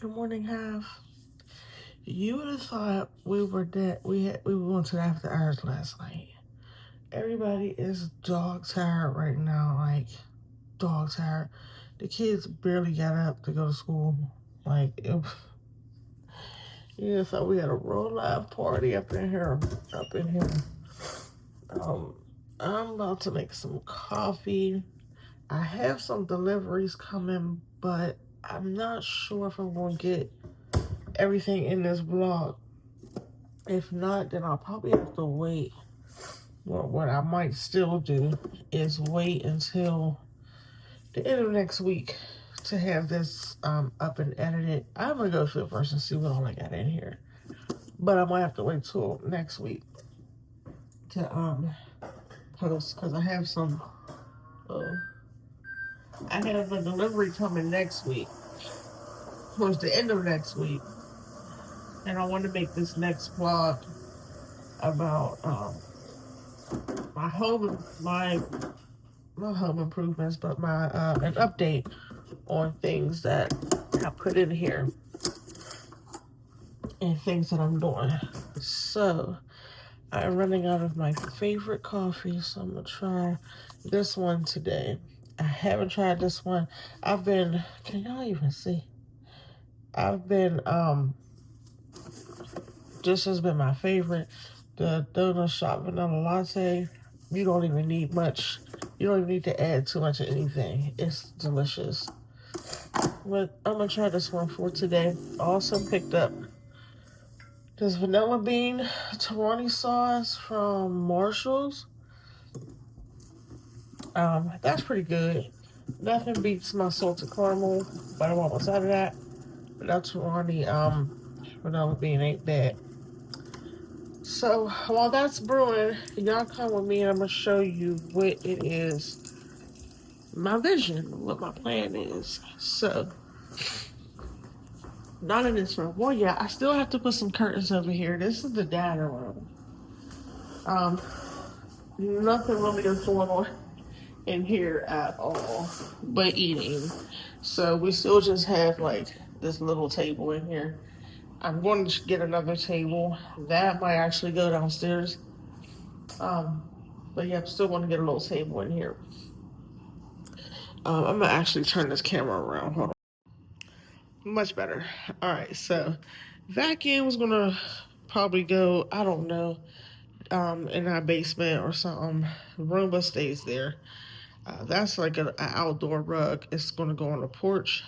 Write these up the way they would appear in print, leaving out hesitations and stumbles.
morning half. You would have thought we were dead. We went to the after hours last night. Everybody is dog tired right now, like dog tired. The kids barely got up to go to school. Like you thought we had a real live party up in here. Up in here. Um, I'm about to make some coffee. I have some deliveries coming, but I'm not sure if I'm gonna get everything in this vlog. If not, then I'll probably have to wait. Well, what I might still do is wait until the end of next week to have this up and edited. I'm gonna go through it first and see what all I got in here. But I might have to wait till next week to post because I have some. I have a delivery coming next week, towards the end of next week, and I want to make this next vlog about my home, my not home improvements, but my an update on things that I put in here and things that I'm doing. So I'm running out of my favorite coffee, so I'm gonna try this one today. I haven't tried this one. Can y'all even see? This has been my favorite. The Donut Shop Vanilla Latte. You don't even need much. You don't even need to add too much of anything. It's delicious. But I'm gonna try this one for today. I also picked up this vanilla bean Torani sauce from Marshall's. That's pretty good. Nothing beats my salted caramel, but I'm almost out of that. But that Torani vanilla bean ain't bad. So while that's brewing, y'all come with me and I'm gonna show you what it is, my vision, what my plan is. So, not in this room. Well, yeah, I still have to put some curtains over here. This is the dining room. Nothing really is going on in here at all, but eating. So we still just have like this little table in here. I'm going to get another table. That might actually go downstairs. But yeah, I'm still going to get a little table in here. I'm gonna actually turn this camera around. Hold on. Much better. All right, so vacuum was gonna probably go, I don't know, in our basement or something. Roomba stays there. That's like an outdoor rug. It's gonna go on the porch.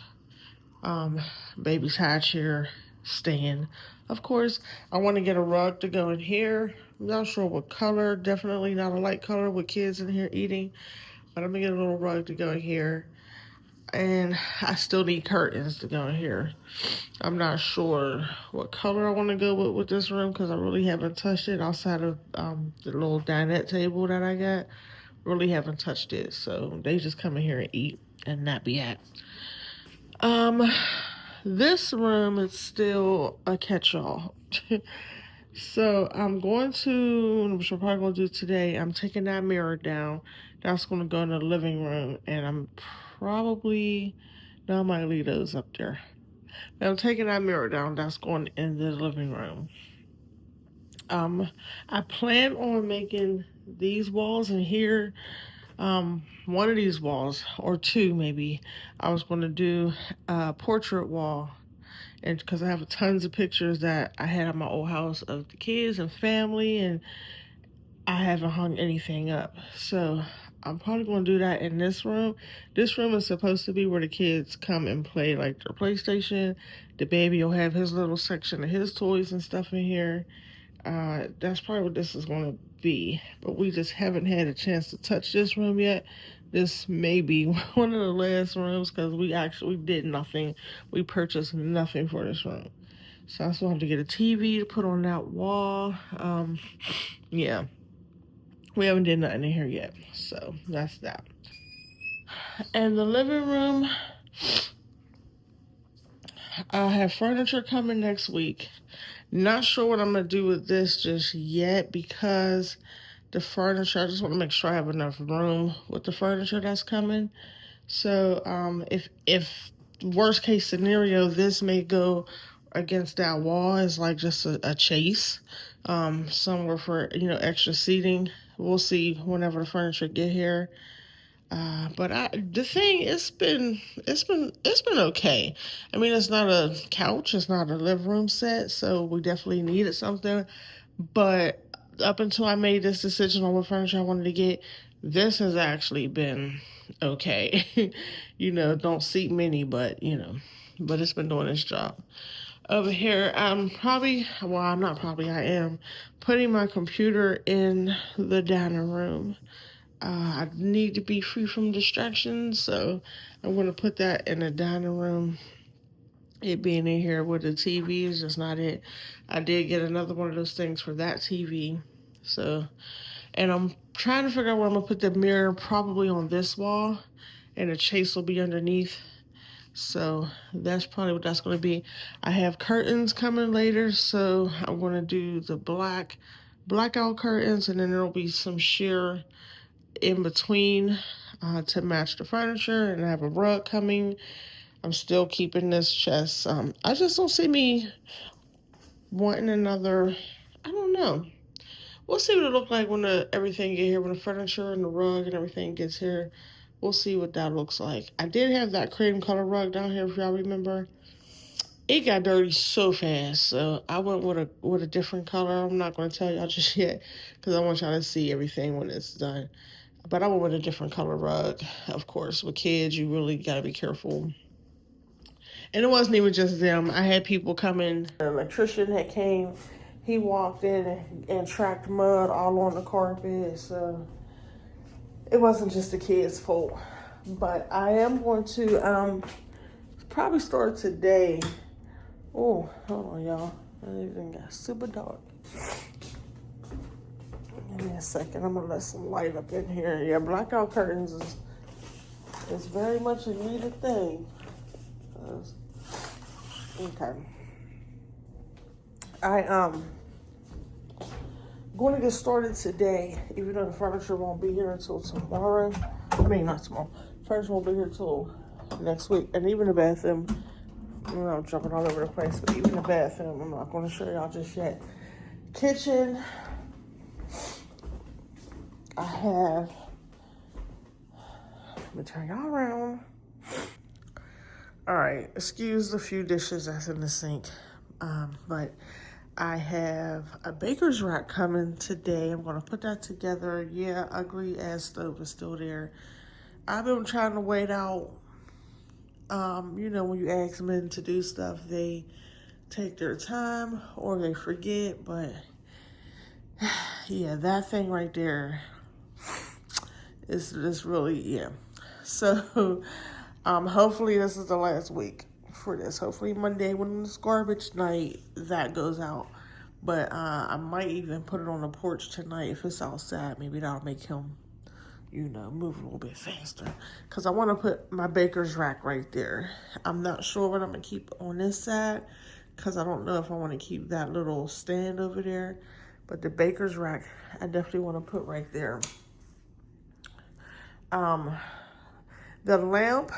Baby's high chair stand. Of course, I want to get a rug to go in here. I'm not sure what color. Definitely not a light color with kids in here eating. But I'm gonna get a little rug to go in here. And I still need curtains to go in here. I'm not sure what color I want to go with this room because I really haven't touched it outside of the little dinette table that I got. Really haven't touched it. So they just come in here and eat and not be at. This room is still a catch-all. So I'm going to, which I'm probably going to do today, I'm taking that mirror down. That's going to go in the living room. And I'm probably, no, I might leave those up there. But I'm taking that mirror down. That's going in the living room. I plan on making these walls in here. One of these walls, or two maybe, I was going to do a portrait wall. And because I have tons of pictures that I had at my old house of the kids and family, and I haven't hung anything up. So I'm probably going to do that in this room. This room is supposed to be where the kids come and play like their PlayStation. The baby will have his little section of his toys and stuff in here. That's probably what this is going to be. But we just haven't had a chance to touch this room yet. This may be one of the last rooms because we did nothing. We purchased nothing for this room. So I still have to get a TV to put on that wall. Yeah. We haven't did nothing in here yet. So that's that. And the living room, I have furniture coming next week. Not sure what I'm going to do with this just yet because the furniture, I just want to make sure I have enough room with the furniture that's coming. So if worst case scenario, this may go against that wall as like just a chase, somewhere for, you know, extra seating. We'll see whenever the furniture get here. But the thing, it's been okay. I mean, it's not a couch, it's not a living room set, so we definitely needed something. But up until I made this decision on what furniture I wanted to get, this has actually been okay. You know, don't seat many, but you know, but it's been doing its job. Over here, I'm not probably, I am putting my computer in the dining room. I need to be free from distractions, so I'm going to put that in the dining room. It being in here with the TV is just not it. I did get another one of those things for that TV. So, and I'm trying to figure out where I'm going to put the mirror, probably on this wall, and the chase will be underneath. So that's probably what that's going to be. I have curtains coming later, so I'm going to do the blackout curtains, and then there'll be some sheer in between to match the furniture, and I have a rug coming. I'm still keeping this chest. I just don't see me wanting another. I don't know. We'll see what it looks like when everything get here, when the furniture and the rug and everything gets here. We'll see what that looks like. I did have that cream color rug down here, if y'all remember. It got dirty so fast, so I went with a different color. I'm not going to tell y'all just yet, because I want y'all to see everything when it's done. But I went with a different color rug, of course. With kids, you really got to be careful. And it wasn't even just them. I had people come in. An electrician had came. He walked in and tracked mud all on the carpet. So it wasn't just the kids' fault. But I am going to probably start today. Oh, hold on, y'all. It even got super dark. Give me a second. I'm going to let some light up in here. Yeah, blackout curtains is very much a needed thing. Okay. Going to get started today, even though the furniture won't be here until tomorrow. I mean, not tomorrow. Furniture won't be here until next week. And even the bathroom, I'm jumping all over the place, but even the bathroom, I'm not going to show y'all just yet. Kitchen, I have, let me turn y'all around. All right, excuse the few dishes that's in the sink, but I have a baker's rack coming today. I'm gonna put that together. Yeah, ugly ass stove is still there. I've been trying to wait out. You know, when you ask men to do stuff, they take their time or they forget, but yeah, that thing right there is really, yeah. So, hopefully this is the last week for this. Hopefully Monday, when it's garbage night, that goes out. But I might even put it on the porch tonight if it's outside. Maybe that'll make him, you know, move a little bit faster. Because I want to put my baker's rack right there. I'm not sure what I'm going to keep on this side, because I don't know if I want to keep that little stand over there. But the baker's rack, I definitely want to put right there. The lamp,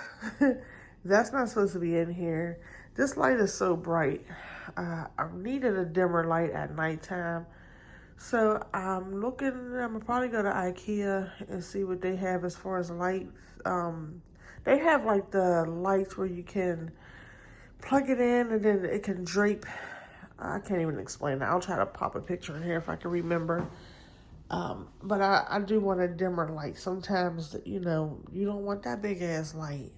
that's not supposed to be in here. This light is so bright. I needed a dimmer light at nighttime. So I'm gonna probably go to IKEA and see what they have as far as lights. They have like the lights where you can plug it in and then it can drape. I can't even explain that. I'll try to pop a picture in here if I can remember. But I do want a dimmer light. Sometimes, you know, you don't want that big ass light.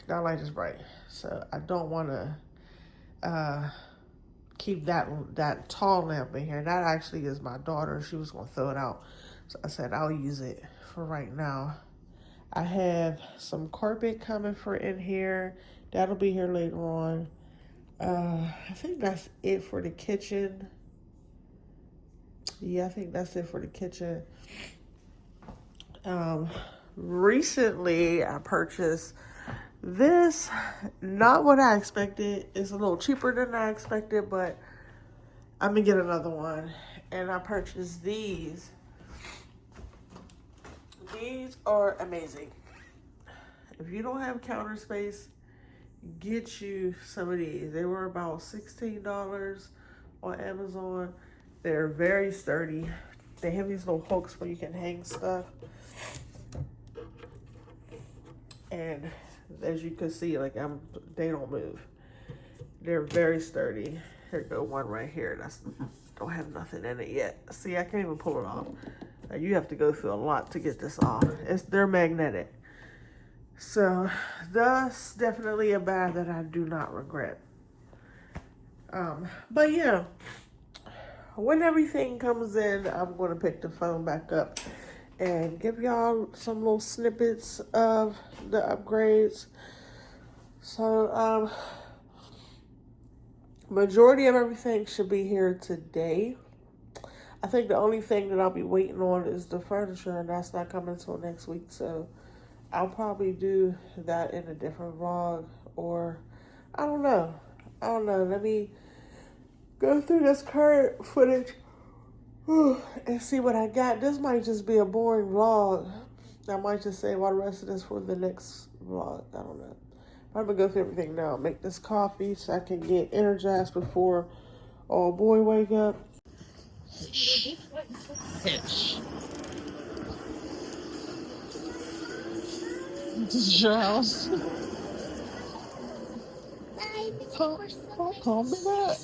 That light is bright. So I don't want to keep that tall lamp in here. That actually is my daughter. She was going to throw it out. So I said I'll use it for right now. I have some carpet coming for in here. That'll be here later on. I think that's it for the kitchen. Yeah, I think that's it for the kitchen. Recently I purchased this, not what I expected. It's a little cheaper than I expected, but I'm gonna get another one. And I purchased these. These are amazing. If you don't have counter space get you some of these. They were about $16 on Amazon. They're very sturdy. They have these little hooks where you can hang stuff. And as you can see, like they don't move. They're very sturdy. Here go one right here. That's don't have nothing in it yet. See, I can't even pull it off. You have to go through a lot to get this off. They're magnetic. So that's definitely a bag that I do not regret. But yeah, when everything comes in, I'm going to pick the phone back up and give y'all some little snippets of the upgrades. So, majority of everything should be here today. I think the only thing that I'll be waiting on is the furniture, and that's not coming until next week. So I'll probably do that in a different vlog, or I don't know. Let me go through this current footage and see what I got. This might just be a boring vlog. I might just save all the rest of this for the next vlog. I don't know. I'm gonna go through everything now. Make this coffee so I can get energized before old boy wake up. Hitch. This is your house. Call me back.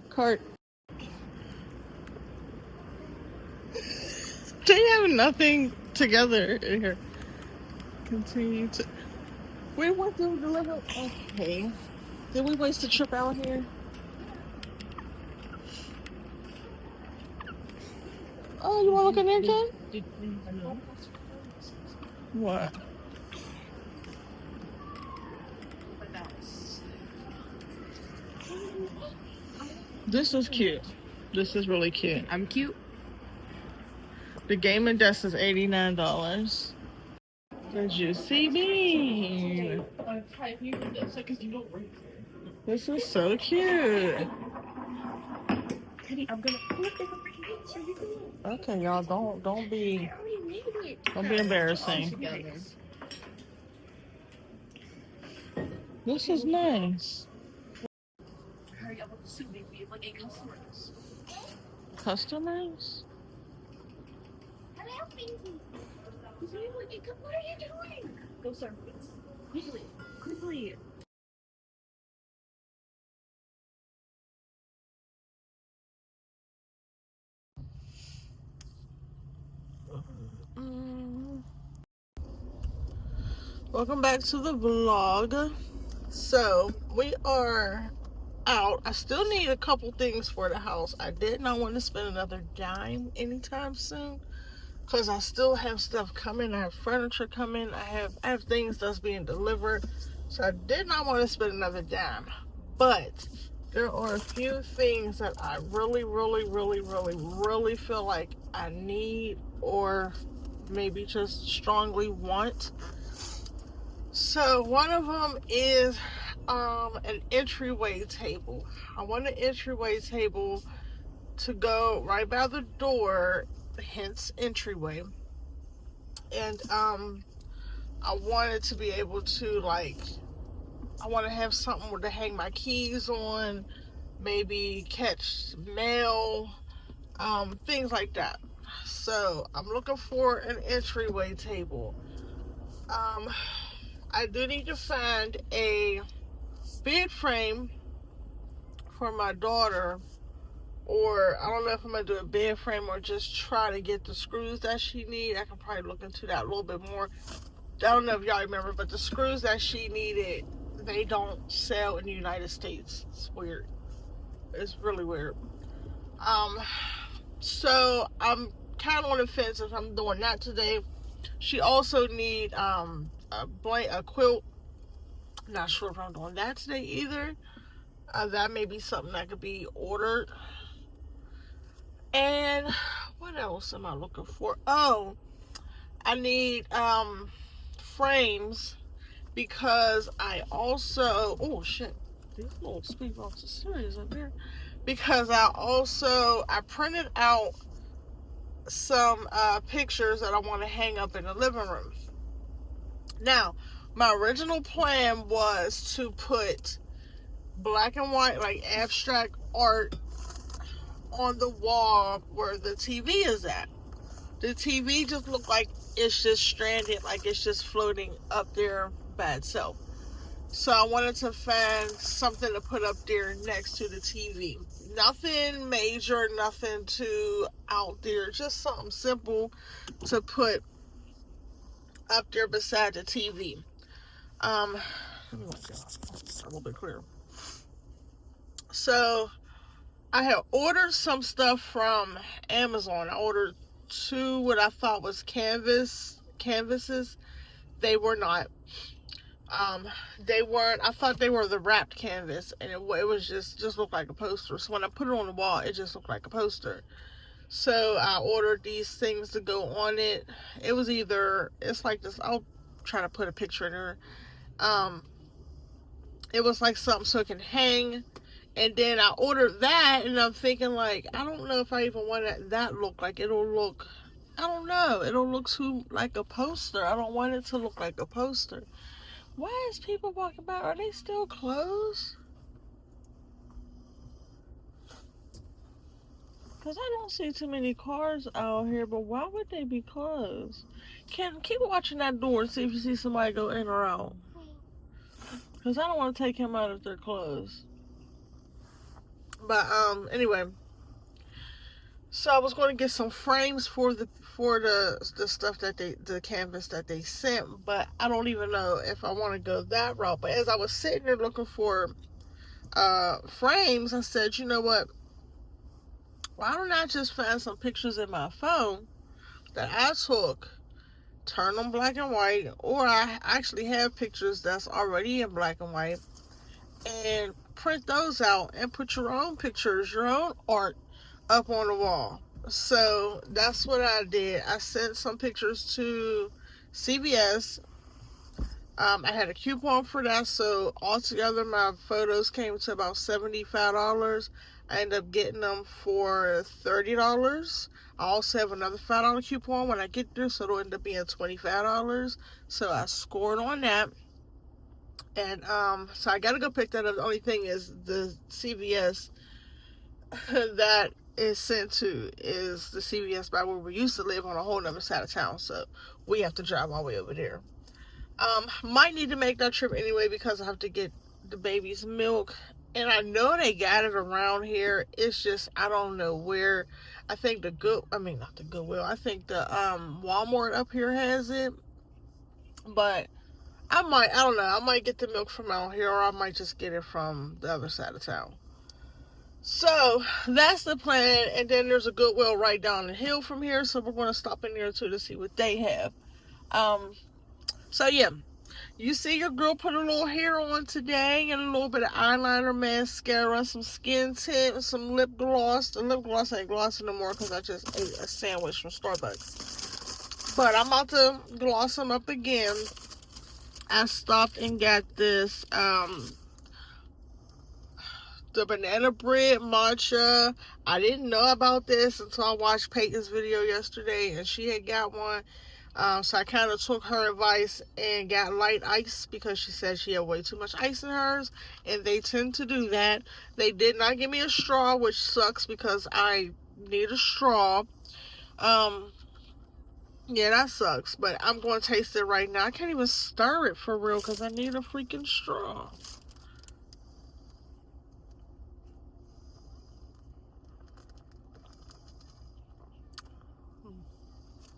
Cart. They have nothing together in here. Continue to. We went to deliver. Okay. Did we waste a trip out here? Oh, you want to look in there, Ken? What? This is cute. This is really cute. I'm cute. The gaming desk is $89. The Juicy Bean. This is so cute. Okay, y'all, don't be embarrassing. This is nice. Customers? What are you doing? Go surf this. Quickly. Welcome back to the vlog. So we are out. I still need a couple things for the house. I did not want to spend another dime anytime soon because I still have stuff coming. I have furniture coming. I have things that's being delivered. So I did not want to spend another dime. But there are a few things that I really feel like I need, or maybe just strongly want. So one of them is an entryway table. I want an entryway table to go right by the door, hence entryway. And I wanted to be able to, like, I want to have something to hang my keys on, maybe catch mail, things like that. So I'm looking for an entryway table. I do need to find a bed frame for my daughter, or I don't know if I'm gonna do a bed frame or just try to get the screws that she needs. I can probably look into that a little bit more. I don't know if y'all remember, but the screws that she needed, they don't sell in the United States. It's weird. It's really weird. So I'm kind of on the fence if I'm doing that today. She also need a quilt. Not sure if I'm doing that today either. That may be something that could be ordered. And what else am I looking for? Oh, I need frames, because I also, oh shit, these little speed bumps are serious up here. Because I printed out some pictures that I want to hang up in the living room. Now, My original plan was to put black and white, like abstract art, on the wall where the TV is at. The TV just looked like it's just stranded, like it's just floating up there by itself. So I wanted to find something to put up there next to the TV. Nothing major, nothing too out there, just something simple to put up there beside the TV. Let me look a little bit clearer. So I had ordered some stuff from Amazon. I ordered 2 what I thought was canvases. They were not. They weren't. I thought they were the wrapped canvas, and it was just looked like a poster. So when I put it on the wall, it just looked like a poster. So I ordered these things to go on it. It was it's like this. I'll try to put a picture in there. It was like something so it can hang. And then I ordered that, and I'm thinking, like, I don't know if I even want that look. Like, it'll look, I don't know. It'll look too like a poster. I don't want it to look like a poster. Why is people walking by? Are they still closed? Because I don't see too many cars out here, but why would they be closed? Keep watching that door and see if you see somebody go in or out. Because I don't want to take him out if they're closed. But anyway, so I was going to get some frames for the stuff that the canvas that they sent, but I don't even know if I want to go that route. But as I was sitting there looking for frames, I said, you know what? Why don't I just find some pictures in my phone that I took, turn them black and white, or I actually have pictures that's already in black and white, and print those out and put your own pictures, your own art up on the wall. So that's what I did. I sent some pictures to CVS. I had a coupon for that, so altogether my photos came to about $75. I ended up getting them for $30. I also have another $5 coupon when I get there, so it'll end up being $25. So I scored on that. And so I gotta go pick that up. The only thing is the CVS that is sent to is the CVS by where we used to live on a whole other side of town. So we have to drive all the way over there. Might need to make that trip anyway because I have to get the baby's milk. And I know they got it around here. It's just, I don't know where. I think not the Goodwill. I think the Walmart up here has it. But I don't know. I might get the milk from out here, or I might just get it from the other side of town. So that's the plan. And then there's a Goodwill right down the hill from here, so we're going to stop in there too to see what they have. So yeah, you see your girl put a little hair on today, and a little bit of eyeliner, mascara, some skin tint, some lip gloss. The lip gloss ain't glossing no more because I just ate a sandwich from Starbucks. But I'm about to gloss them up again. I stopped and got this, the banana bread matcha. I didn't know about this until I watched Peyton's video yesterday, and she had got one. So I kind of took her advice and got light ice because she said she had way too much ice in hers, and they tend to do that. They did not give me a straw, which sucks because I need a straw. Yeah, that sucks, but I'm going to taste it right now. I can't even stir it for real because I need a freaking straw.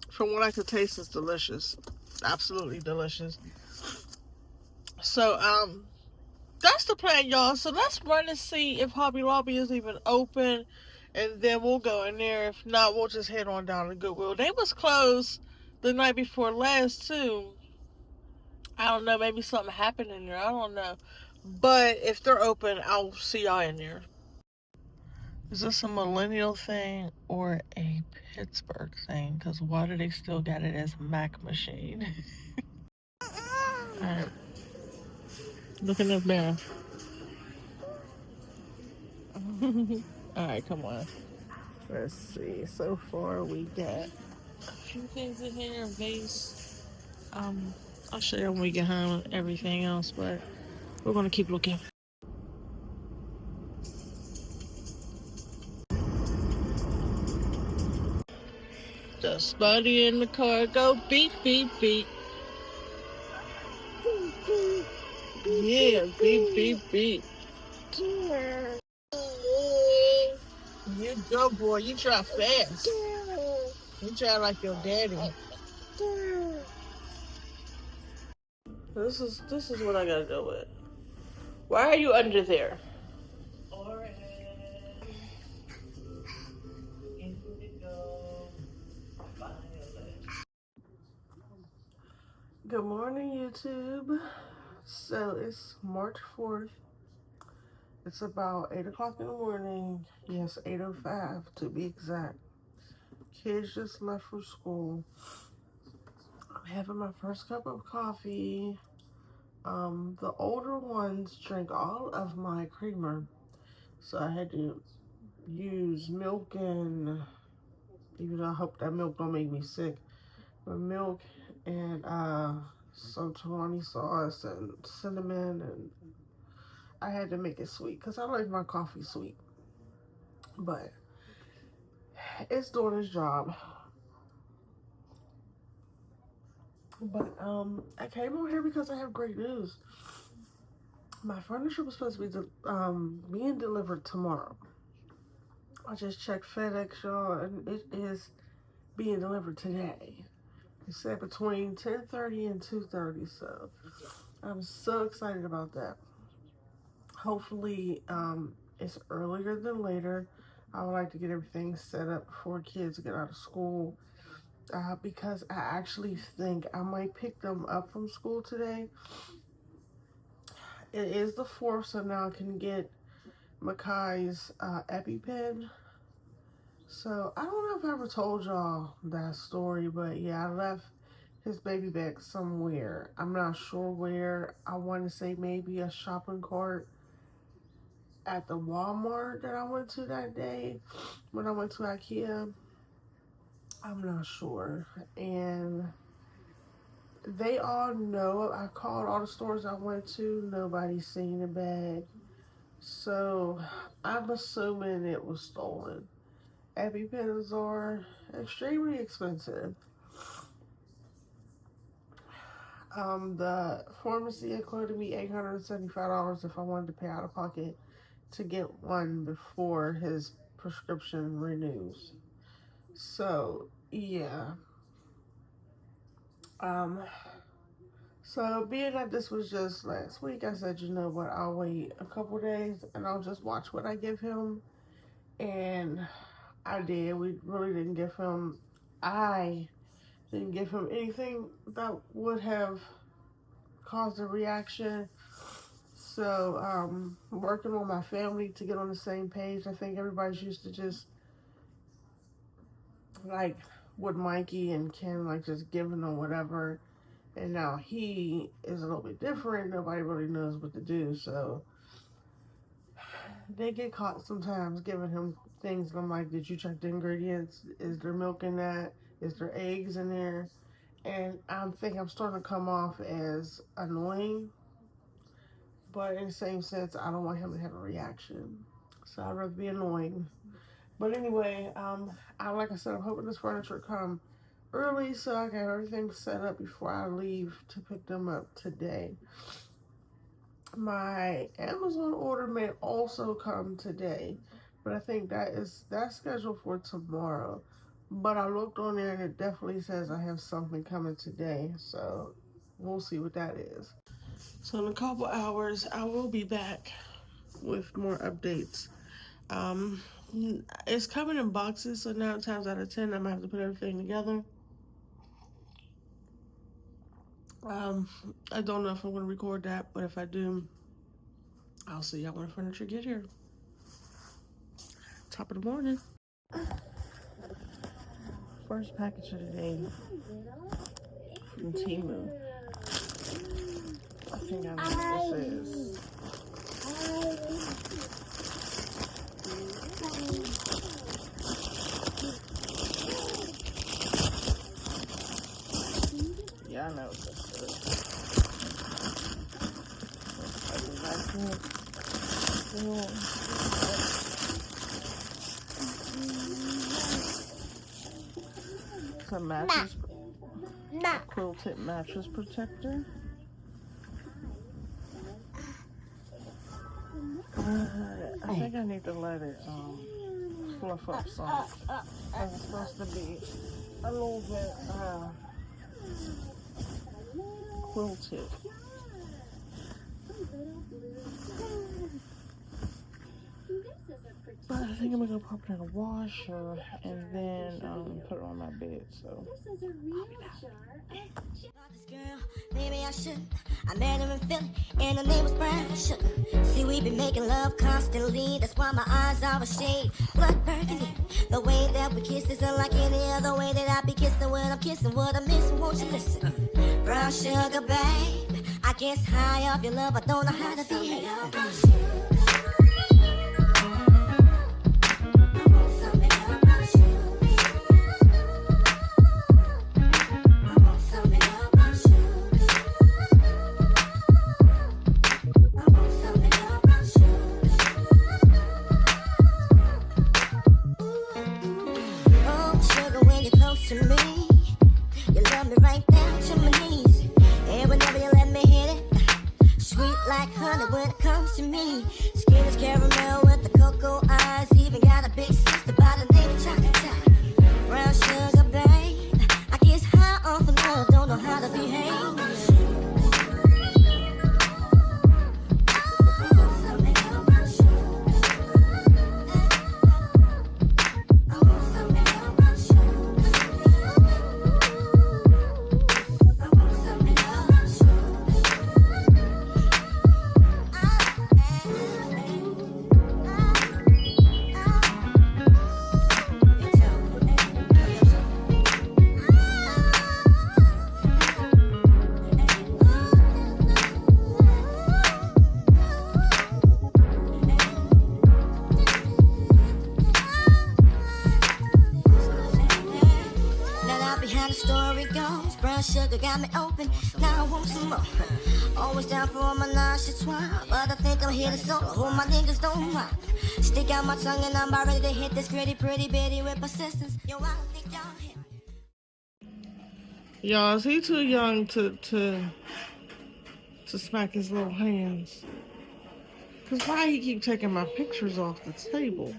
From what I could taste, it's delicious. Absolutely delicious. So, that's the plan, y'all. So let's run and see if Hobby Lobby is even open, and then we'll go in there. If not, we'll just head on down to Goodwill. They was closed the night before last too. I don't know, maybe something happened in there. I don't know. But if they're open, I'll see y'all in there. Is this a millennial thing or a Pittsburgh thing? Because why do they still got it as Mac machine? Alright. Looking up there. Alright, come on. Let's see. So far we got a few things in here. Vase. I'll show you when we get home and everything else, but we're gonna keep looking. Just buddy in the car, go beep, beep, beep. Yeah, beep, beep, beep. You go, boy. You drive fast. You drive like your daddy. This is what I gotta deal with. Why are you under there? Good morning, YouTube. So it's March 4th. It's about 8 o'clock in the morning. Yes, 8:05 to be exact. Kids just left for school. I'm having my first cup of coffee. The older ones drank all of my creamer, so I had to use milk, and even though I hope that milk don't make me sick, but milk and some Torani sauce and cinnamon, and I had to make it sweet because I like my coffee sweet. But it's doing its job. But I came over here because I have great news. My furniture was supposed to be being delivered tomorrow. I just checked FedEx, y'all, and it is being delivered today. It said between 10:30 and 2:30, so I'm so excited about that. Hopefully, it's earlier than later. I would like to get everything set up before kids get out of school, because I actually think I might pick them up from school today. It is the 4th, so now I can get Makai's EpiPen. So I don't know if I ever told y'all that story, but yeah, I left his baby bag somewhere. I'm not sure where. I want to say maybe a shopping cart at the Walmart that I went to that day when I went to IKEA. I'm not sure. And they all know. I called all the stores I went to. Nobody's seen the bag. So I'm assuming it was stolen. EpiPens are extremely expensive. The pharmacy had quoted me $875 if I wanted to pay out of pocket to get one before his prescription renews. So yeah. So being that this was just last week, I said, you know what, I'll wait a couple days and I'll just watch what I give him. And I did. We really didn't give him, I didn't give him anything that would have caused a reaction. So, working on my family to get on the same page. I think everybody's used to just, like, with Mikey and Ken, like, just giving them whatever. And now he is a little bit different. Nobody really knows what to do. So, they get caught sometimes giving him things. And I'm like, did you check the ingredients? Is there milk in that? Is there eggs in there? And I think I'm starting to come off as annoying. But in the same sense, I don't want him to have a reaction. So I'd rather be annoying. But anyway, like I said, I'm hoping this furniture come early so I can have everything set up before I leave to pick them up today. My Amazon order may also come today, but I think that's scheduled for tomorrow. But I looked on there and it definitely says I have something coming today, so we'll see what that is. So in a couple hours, I will be back with more updates. It's coming in boxes, so 9 times out of 10, I'm gonna have to put everything together. I don't know if I'm gonna record that, but if I do, I'll see y'all when the furniture get here. Top of the morning. First package of the day from Temu. I think I know what this is. Yeah, I know what this is. It's a mattress, a quilted mattress protector. I think I need to let it fluff up some. It's supposed to be a little bit quilted. But I think I'm gonna go pop it in a washer and then put it on my bed. So I'll be back. Maybe I shouldn't. I met her in Philly, and her name was Brown Sugar. See, we been making love constantly. That's why my eyes are a shade blood burgundy. The way that we kiss isn't like any other way that I be kissing when I'm kissing what I'm missing. Won't you listen? Brown sugar, babe. I guess high off your love, I don't know how to behave. Sugar got me open, now I want some more. Always down for all my nauseous swine, but I think I'm here to solo. Who my niggas don't mind. Stick out my tongue and I'm about ready to hit this gritty, pretty bitty with persistence. Yo, I don't think y'all hit me. Y'all, is he too young to smack his little hands? Cause why he keep taking my pictures off the table?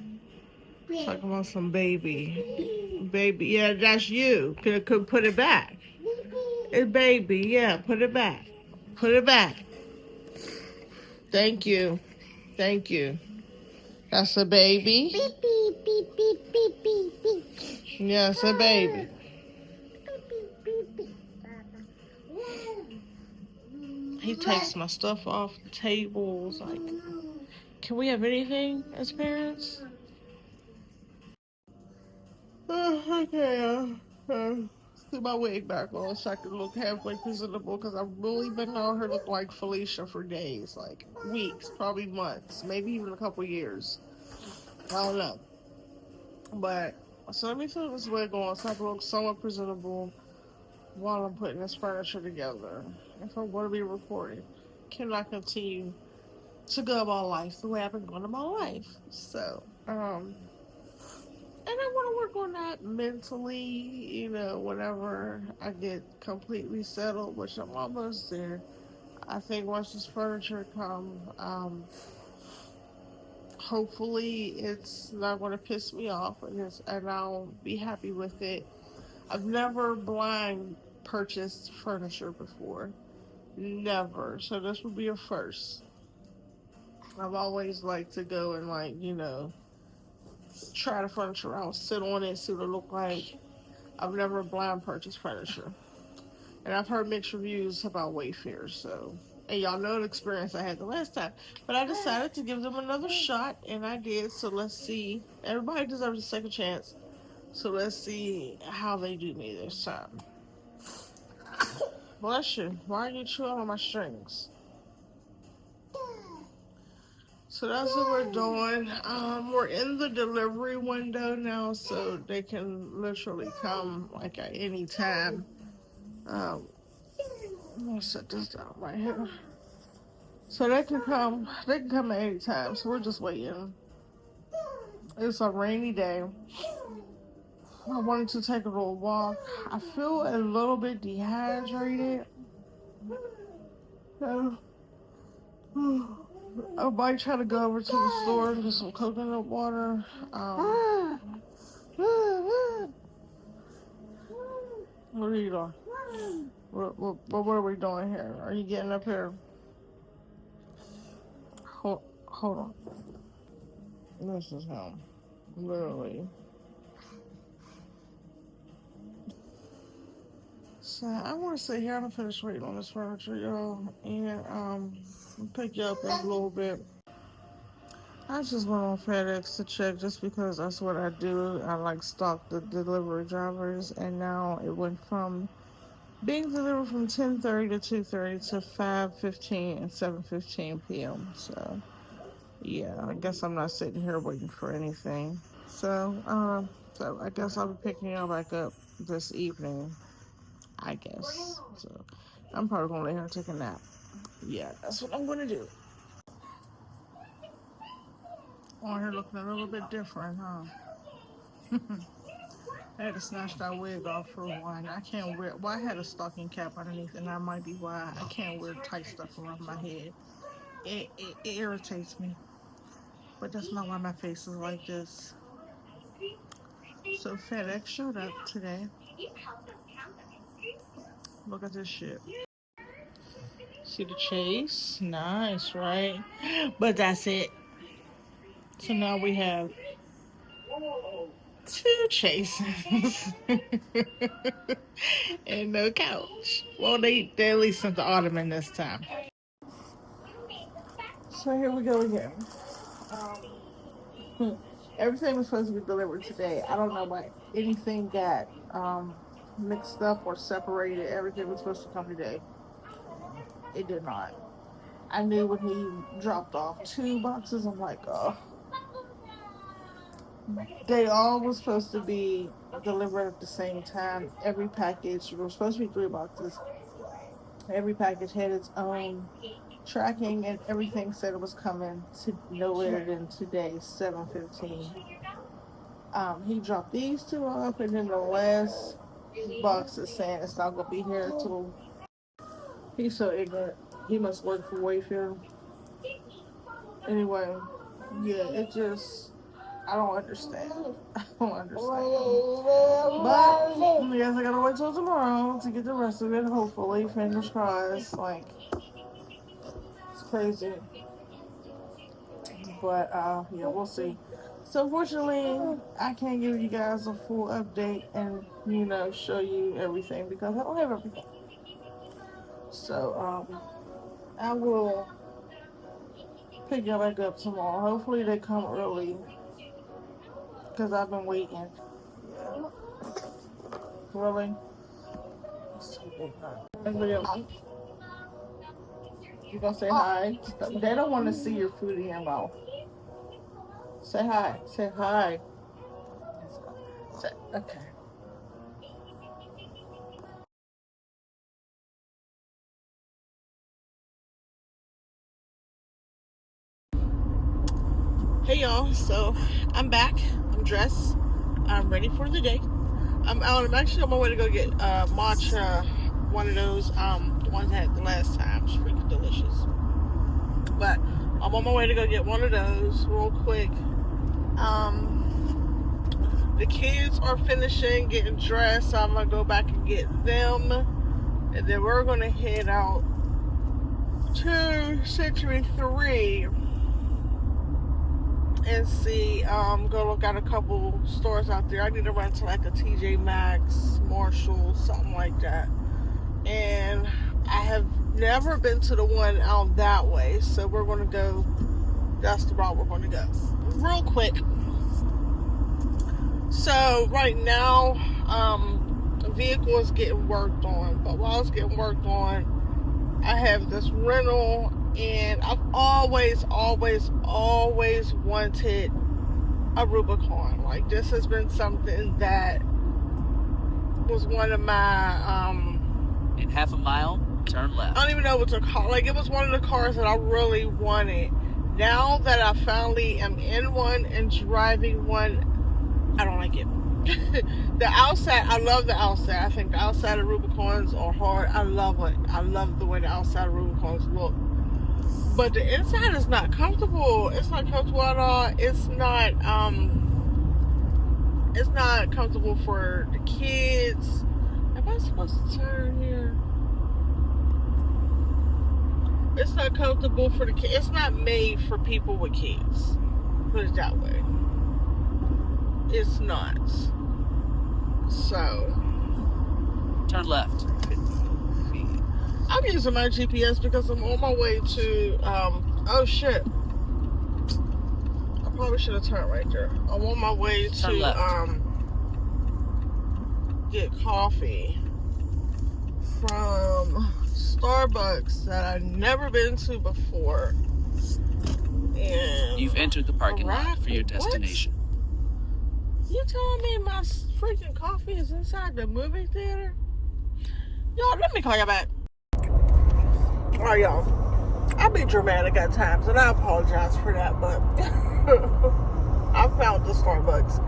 Talking about some baby. Baby, yeah, that's you. Could put it back. It's baby, yeah, put it back. Put it back. Thank you. Thank you. That's a baby. Beep, beep, beep, beep, beep, beep, beep. Yes, a baby. He takes my stuff off the tables. Like, can we have anything as parents? Okay. Put my wig back on so I can look halfway presentable because I've really been on her look like Felicia for days, like weeks, probably months, maybe even a couple years. I don't know. But so let me put this wig on so I can look somewhat presentable while I'm putting this furniture together. If I'm going to be recording, can I continue to go about life the way I've been going about life? So, and I want to work on that mentally, you know, whenever I get completely settled, which I'm almost there. I think once this furniture comes, hopefully it's not going to piss me off and I'll be happy with it. I've never blind purchased furniture before. Never. So this would be a first. I've always liked to go and, like, you know, try the furniture out, sit on it, see what it look like. I've never blind purchased furniture. And I've heard mixed reviews about Wayfair, so. And y'all know the experience I had the last time. But I decided to give them another shot, and I did, so let's see. Everybody deserves a second chance. So let's see how they do me this time. Bless you. Why are you chewing on my strings? So that's what we're doing. We're in the delivery window now, so they can literally come like at any time. I'm gonna set this down right here. So they can come at any time. So we're just waiting. It's a rainy day. I wanted to take a little walk. I feel a little bit dehydrated. So I might try to go over to the store and get some coconut water. What are you doing? What are we doing here? Are you getting up here? Hold on. This is him. Literally. So I want to sit here and finish waiting on this furniture, y'all, and I'll pick you up in a little bit. I just went on FedEx to check just because that's what I do. I like stalk the delivery drivers, and now it went from being delivered from 10:30 to 2:30 to 5:15 and 7:15 p.m. So yeah, I guess I'm not sitting here waiting for anything. So I guess I'll be picking y'all back up this evening. I guess. So I'm probably gonna lay here and take a nap. Yeah, that's what I'm gonna do. On here looking a little bit different, huh? I had to snatch that wig off for one. I can't wear. Well, I had a stocking cap underneath, and that might be why I can't wear tight stuff around my head. It irritates me, but that's not why my face is like this. So FedEx showed up today. Look at this shit. See the chase? Nice, right? But that's it. So now we have 2 chases and no couch. Well, they at least sent the ottoman this time. So here we go again. Everything was supposed to be delivered today. I don't know why anything got mixed up or separated. Everything was supposed to come today. It did not. I knew when he dropped off 2 boxes, I'm like, oh. They all were supposed to be delivered at the same time. Every package, there were supposed to be 3 boxes. Every package had its own tracking, and everything said it was coming to no later than today, 7:15. He dropped these 2 off, and then the last box is saying it's not gonna be here till. He's so ignorant. He must work for Wayfair. Anyway, yeah, it just. I don't understand. I don't understand. But I guess I gotta wait till tomorrow to get the rest of it. Hopefully, fingers crossed. Like, it's crazy. But yeah, we'll see. So unfortunately, I can't give you guys a full update and show you everything because I don't have everything. So I will pick y'all back up tomorrow. Hopefully they come early. Because I've been waiting. Yeah. Really? You gonna say hi? They don't want to see your food in your mouth. Say hi. Say hi. Okay. Hey y'all, so I'm back. I'm dressed. I'm ready for the day. I'm actually on my way to go get matcha, one of those, the ones I had the last time. It's freaking delicious. But I'm on my way to go get one of those real quick. The kids are finishing getting dressed, so I'm gonna go back and get them, and then we're gonna head out to Century 3 and see, go look at a couple stores out there. I need to run to like a TJ Maxx, Marshall, something like that. And I have never been to the one out that way, so we're gonna go, that's the route we're gonna go. Real quick. So right now, the vehicle is getting worked on, but while it's getting worked on, I have this rental. And I've always wanted a Rubicon. Like, this has been something that was one of my in half a mile, Turn left. I don't even know what's a car. Like, it was one of the cars that I really wanted. Now that I finally am in one and driving one, I don't like it. The outside, I love the outside. I think the outside of Rubicons are hard. I love it. I love the way the outside of Rubicons look. But the inside is not comfortable. It's not comfortable at all. It's not comfortable for the kids. Am I supposed to turn here? It's not comfortable for the kids. It's not made for people with kids. Put it that way. It's not. So, Turn left. 50 feet. I'm using my GPS because I'm on my way to, oh shit. I probably should have turned right there. I'm on my way Turn to, left. Get coffee from Starbucks that I've never been to before. And You've entered the parking lot for your What? destination. You telling me my freaking coffee is inside the movie theater? Y'all, let me call you back. Alright, y'all. I be dramatic at times, and I apologize for that, but I found the Starbucks.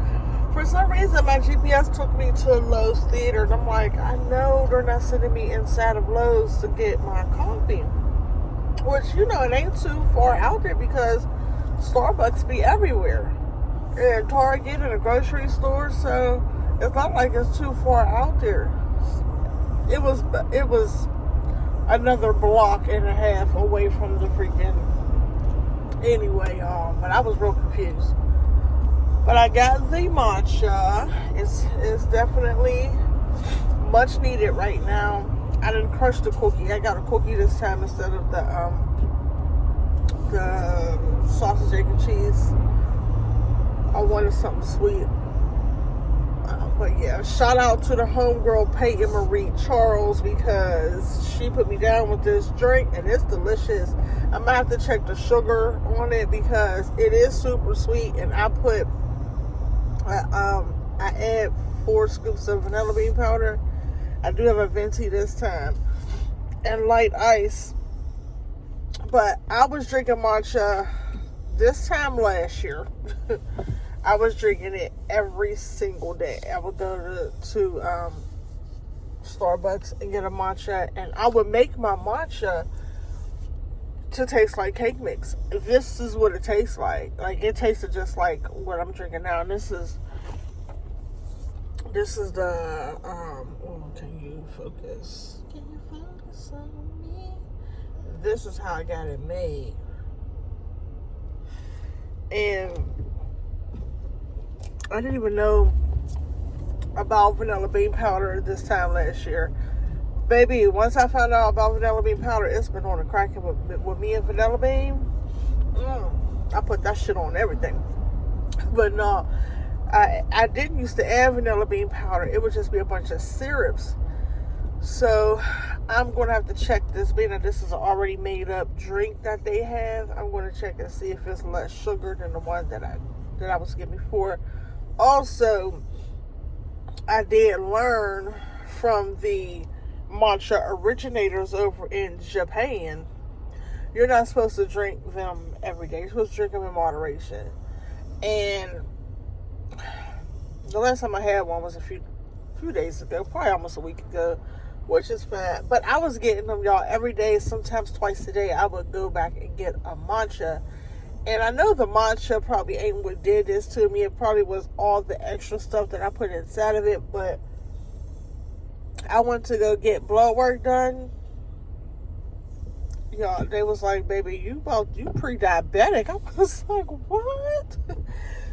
For some reason, my GPS took me to Lowe's Theater, and I'm like, I know they're not sending me inside of Lowe's to get my coffee. Which, you know, it ain't too far out there because Starbucks be everywhere. And Target and a grocery store, so it's not like it's too far out there. It was another block and a half away from the freaking... Anyway, but I was real confused. But I got the matcha. It's definitely much needed right now. I didn't crush the cookie. I got a cookie this time instead of the sausage, egg, and cheese. I wanted something sweet. But yeah, shout out to the homegirl Peyton Marie Charles because she put me down with this drink and it's delicious. I'm gonna have to check the sugar on it because it is super sweet, and I add 4 scoops of vanilla bean powder. I do have a venti this time and light ice. But I was drinking matcha this time last year. I was drinking it every single day. I would go to Starbucks and get a matcha, and I would make my matcha to taste like cake mix. This is what it tastes like. Like, it tasted just like what I'm drinking now. And this is the can you focus? Can you focus on me? This is how I got it made. And I didn't even know about vanilla bean powder this time last year. Baby, once I found out about vanilla bean powder, it's been on the cracking with me and vanilla bean. I put that shit on everything. But no, I didn't used to add vanilla bean powder. It would just be a bunch of syrups. So I'm going to have to check this, being that this is an already made up drink that they have. I'm going to check and see if it's less sugar than the one that I was getting before. Also, I did learn from the matcha originators over in Japan, you're not supposed to drink them every day. You're supposed to drink them in moderation. And the last time I had one was a few days ago, probably almost a week ago, which is fine. But I was getting them, y'all, every day, sometimes twice a day. I would go back and get a matcha. And I know the matcha probably ain't what did this to me. It probably was all the extra stuff that I put inside of it. But I went to go get blood work done. Y'all, they was like, baby, you pre-diabetic. I was like, what?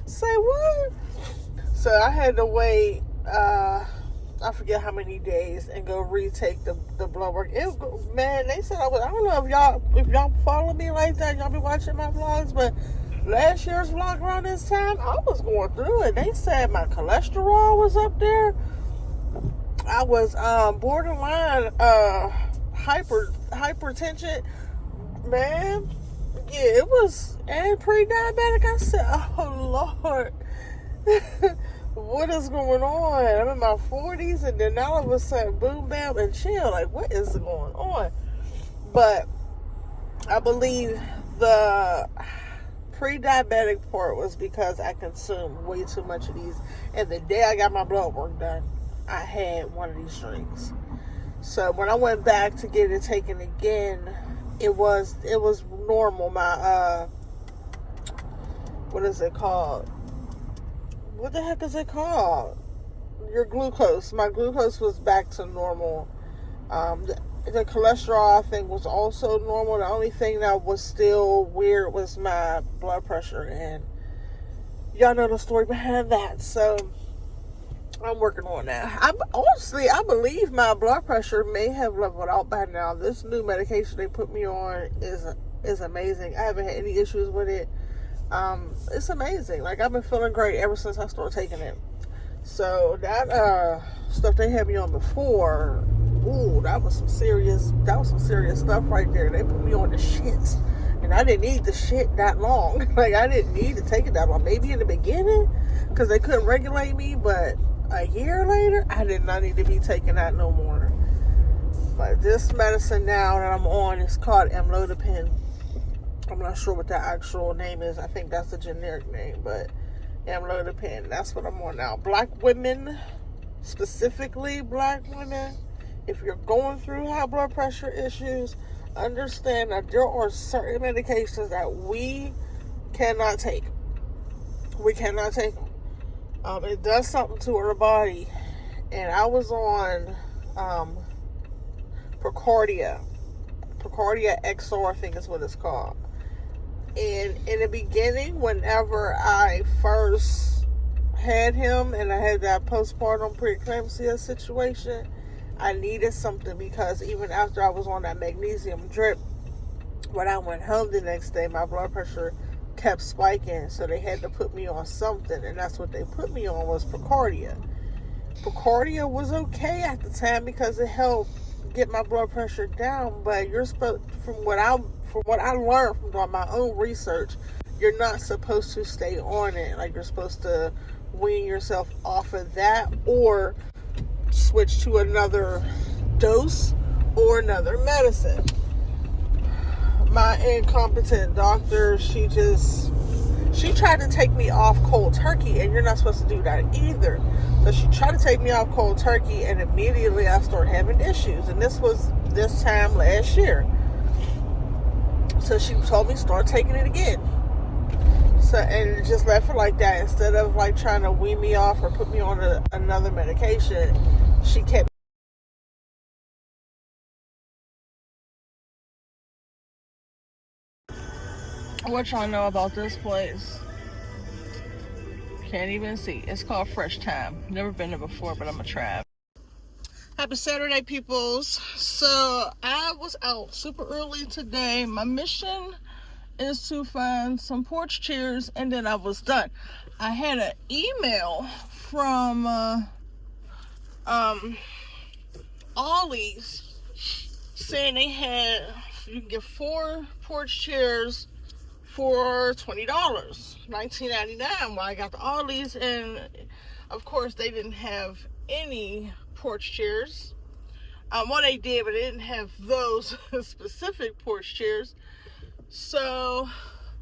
Say what? So I had to wait, I forget how many days, and go retake the blood work. Man, they said I don't know if y'all follow me like that. Y'all be watching my vlogs, but last year's vlog around this time, I was going through it. They said my cholesterol was up there. I was borderline hypertension. Man, yeah, it was, and pre-diabetic. I said, oh Lord. what is going on? I'm in my 40s, and then all of a sudden, boom, bam, and chill. Like, what is going on? But I believe the pre-diabetic part was because I consumed way too much of these. And the day I got my blood work done, I had one of these drinks. So when I went back to get it taken again, it was normal. My what is it called? What the heck is it called? Your glucose. My glucose was back to normal. The cholesterol, I think, was also normal. The only thing that was still weird was my blood pressure, and y'all know the story behind that. So I'm working on that. I believe my blood pressure may have leveled out by now. This new medication they put me on is amazing. I haven't had any issues with it. It's amazing. Like, I've been feeling great ever since I started taking it. So that stuff they had me on before, ooh, that was some serious stuff right there. They put me on the shit, and I didn't need the shit that long. Like, I didn't need to take it that long. Maybe in the beginning, because they couldn't regulate me, but a year later, I did not need to be taking that no more. But this medicine now that I'm on is called amlodipine. I'm not sure what the actual name is. I think that's the generic name, but amlodipine, that's what I'm on now. Black women, specifically black women, if you're going through high blood pressure issues, understand that there are certain medications that we cannot take. We cannot take them. It does something to our body. And I was on Procardia XR, I think is what it's called. And in the beginning, whenever I first had him and I had that postpartum preeclampsia situation, I needed something, because even after I was on that magnesium drip, when I went home the next day, my blood pressure kept spiking. So they had to put me on something, and that's what they put me on, was Procardia. Procardia was okay at the time because it helped get my blood pressure down, but you're supposed, from what I learned from doing my own research, you're not supposed to stay on it. Like, you're supposed to wean yourself off of that, or switch to another dose or another medicine. My incompetent doctor, she tried to take me off cold turkey, and you're not supposed to do that either. So she tried to take me off cold turkey, and immediately I started having issues. And this was this time last year. So she told me start taking it again. So, and it just left it like that. Instead of like trying to wean me off or put me on another medication, she kept. What y'all know about this place? Can't even see. It's called Fresh Time. Never been there before, but I'm gonna try it. Happy Saturday, peoples. So I was out super early today. My mission is to find some porch chairs, and then I was done. I had an email from Ollie's saying they had, you can get 4 porch chairs for $20, $19.99. Well, I got the Ollie's, and of course they didn't have any porch chairs. Well, they did, but they didn't have those specific porch chairs. So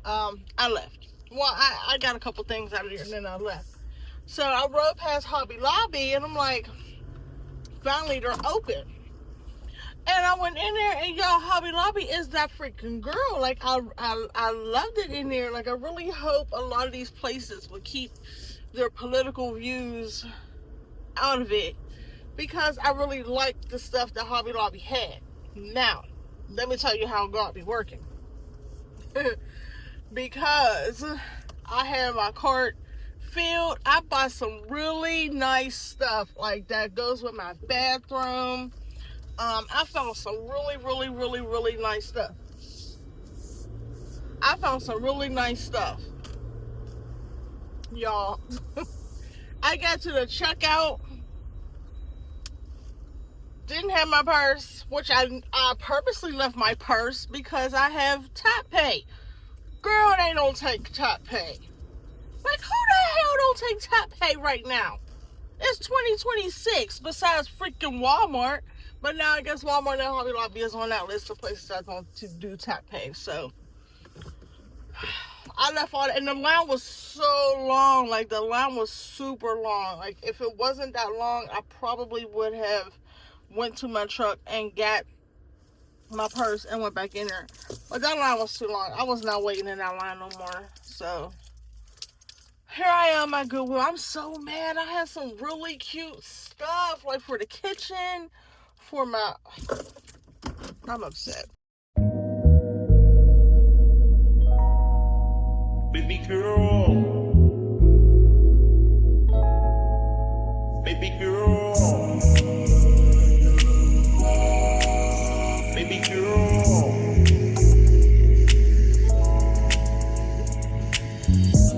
I left. Well, I got a couple things out of there, and then I left. So I rode past Hobby Lobby, and I'm like, finally they're open. And I went in there, and y'all, Hobby Lobby is that freaking girl. Like, I loved it in there. Like, I really hope a lot of these places will keep their political views out of it, because I really liked the stuff that Hobby Lobby had. Now, let me tell you how God be working. Because I have my cart filled. I bought some really nice stuff, like that goes with my bathroom. I found some really nice stuff. Y'all. I got to the checkout, didn't have my purse, which I purposely left my purse because I have Tap Pay. Girl, they don't take Tap Pay. Like, who the hell don't take tap pay right now? It's 2026, besides freaking Walmart. But now I guess Walmart and Hobby Lobby is on that list of places that don't to do tap pay. So I left all that, and the line was so long. Like, the line was super long. Like, if it wasn't that long, I probably would have went to my truck and got my purse and went back in there. But that line was too long. I was not waiting in that line no more. So here I am at Goodwill. I'm so mad. I had some really cute stuff, like for the kitchen, for my... I'm upset. Baby girl. Baby girl. Baby girl.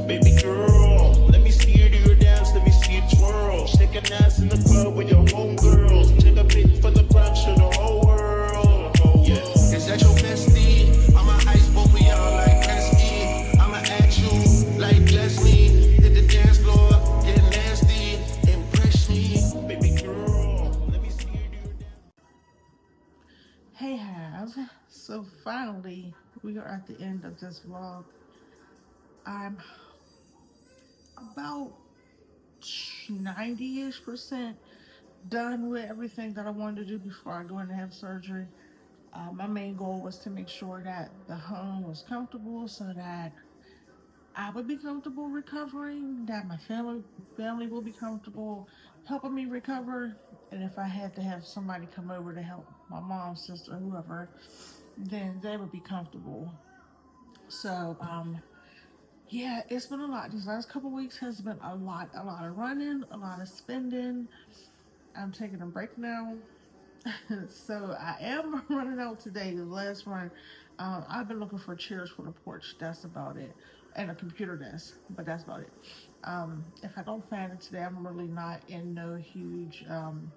Baby girl. Let me see you do your dance, let me see you twirl. Shake an ass in the club with your homegirls. Take a pic for the brunch of the whole world. Yeah. Is that your bestie? I'ma ice both of y'all like Gretzky. I'ma at you like Leslie. Hit the dance floor, get nasty, impress me. Baby girl, let me see you do your dance. Hey, Have. So finally, we are at the end of this vlog. I'm about 90-ish% done with everything that I wanted to do before I go in and have surgery. My main goal was to make sure that the home was comfortable so that I would be comfortable recovering, that my family will be comfortable helping me recover, and if I had to have somebody come over to help, my mom, sister, whoever, then they would be comfortable. So, yeah, it's been a lot. These last couple weeks has been a lot of running, a lot of spending. I'm taking a break now. So I am running out today, the last run. I've been looking for chairs for the porch. That's about it. And a computer desk, but that's about it. If I don't find it today, I'm really not in no huge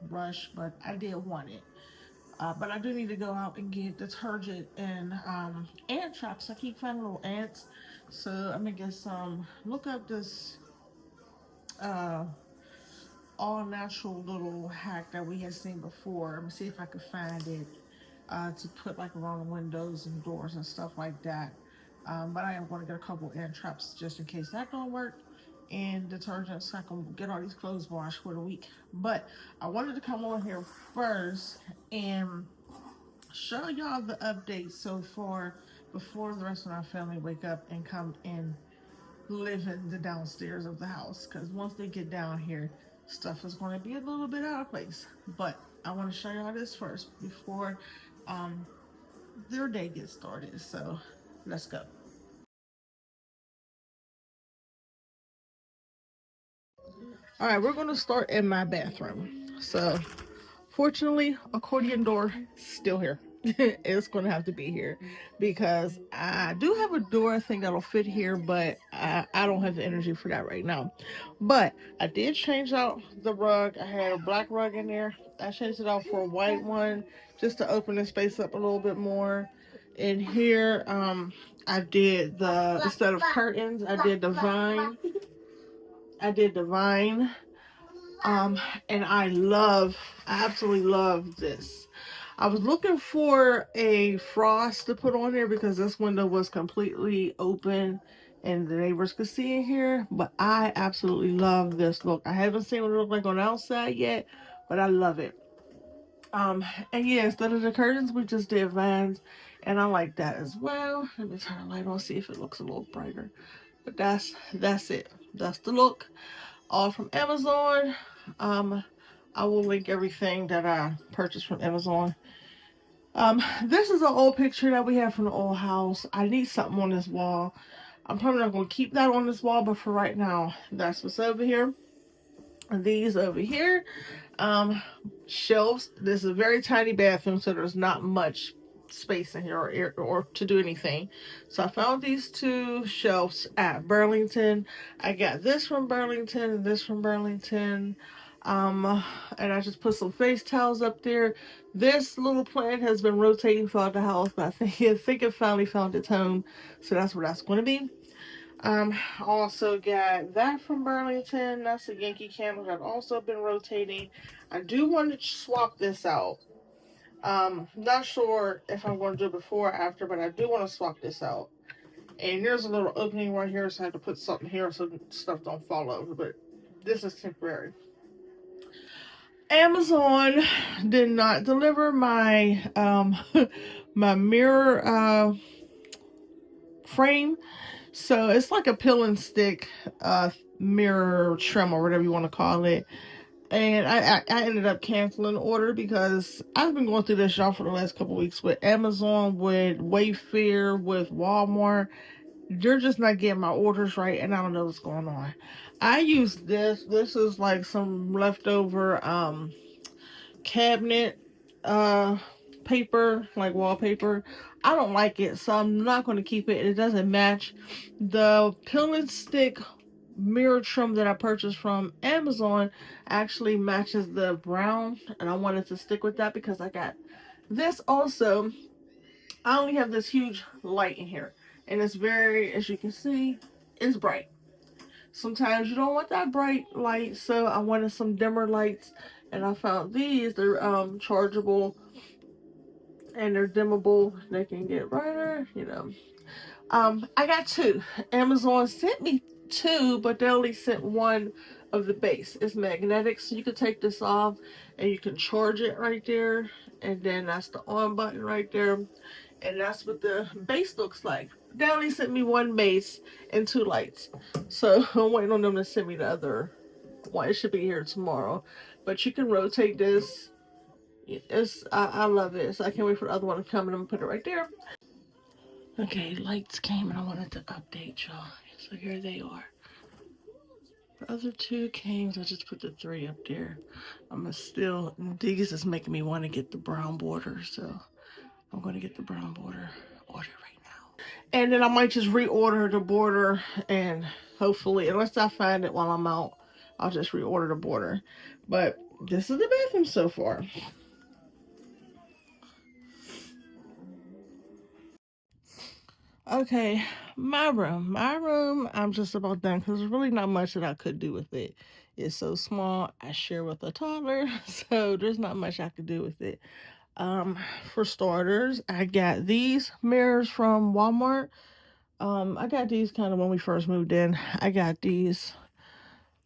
rush, but I did want it. But I do need to go out and get detergent and ant traps. I keep finding little ants. So I'm gonna get some, look up this all natural little hack that we had seen before. I'm gonna see if I could find it to put like around the windows and doors and stuff like that. But I am going to get a couple ant traps just in case that don't work, and detergent so I can get all these clothes washed for the week. But I wanted to come on here first and show y'all the updates so far before the rest of our family wake up and come and live in the downstairs of the house, because once they get down here, stuff is going to be a little bit out of place. But I want to show y'all this first before their day gets started. So let's go. All right, we're going to start in my bathroom. So fortunately, accordion door still here. It's going to have to be here because I do have a door I think that'll fit here, but I don't have the energy for that right now. But I did change out the rug. I had a black rug in there. I changed it out for a white one just to open the space up a little bit more. In here, I did the, instead of curtains, I did the vine. And I absolutely love this. I was looking for a frost to put on there because this window was completely open and the neighbors could see in here, but I absolutely love this look. I haven't seen what it looks like on the outside yet, but I love it. And yeah, instead of the curtains, we just did vines, and I like that as well. Let me turn the light on, see if it looks a little brighter. But that's it. That's the look. All from Amazon. I will link everything that I purchased from Amazon. This is an old picture that we have from the old house. I need something on this wall. I'm probably not going to keep that on this wall, but for right now, that's what's over here. And these over here, shelves. This is a very tiny bathroom, so there's not much space in here or to do anything. So I found these two shelves at Burlington. I got this from Burlington and this from Burlington. And I just put some face towels up there. This little plant has been rotating throughout the house, but I think it finally found its home. So that's where that's going to be. I also got that from Burlington. That's a Yankee candle that I've also been rotating. I do want to swap this out. Not sure if I'm going to do it before or after, but I do want to swap this out. And there's a little opening right here, so I have to put something here so stuff don't fall over. But this is temporary. Amazon did not deliver my my mirror frame. So it's like a pill and stick mirror trim or whatever you want to call it. And I ended up canceling the order because I've been going through this y'all for the last couple weeks with Amazon, with Wayfair, with Walmart. They're just not getting my orders right, and I don't know what's going on. I use this. This is like some leftover cabinet paper, like wallpaper. I don't like it, so I'm not going to keep it. It doesn't match the pill and stick mirror trim that I purchased from Amazon. Actually matches the brown, and I wanted to stick with that because I got this also. I only have this huge light in here, and it's very, as you can see, it's bright. Sometimes you don't want that bright light, so I wanted some dimmer lights, and I found these. They're chargeable and they're dimmable. They can get brighter, you know. I got two. Amazon sent me two, but they only sent one of the base. It's magnetic, so you can take this off and you can charge it right there, and then that's the on button right there, and that's what the base looks like. They only sent me one base and two lights, so I'm waiting on them to send me the other one. It should be here tomorrow, but you can rotate this. I love it, so I can't wait for the other one to come, and I'm gonna put it right there. Okay, lights came and I wanted to update y'all. So here they are. The other two came, so I just put the three up there. These is making me want to get the brown border, so I'm going to get the brown border ordered right now. And then I might just reorder the border, and hopefully, unless I find it while I'm out, I'll just reorder the border. But this is the bathroom so far. Okay, my room, I'm just about done because there's really not much that I could do with it. It's so small. I share with a toddler, so there's not much I could do with it. For starters, I got these mirrors from Walmart. I got these kind of when we first moved in. I got these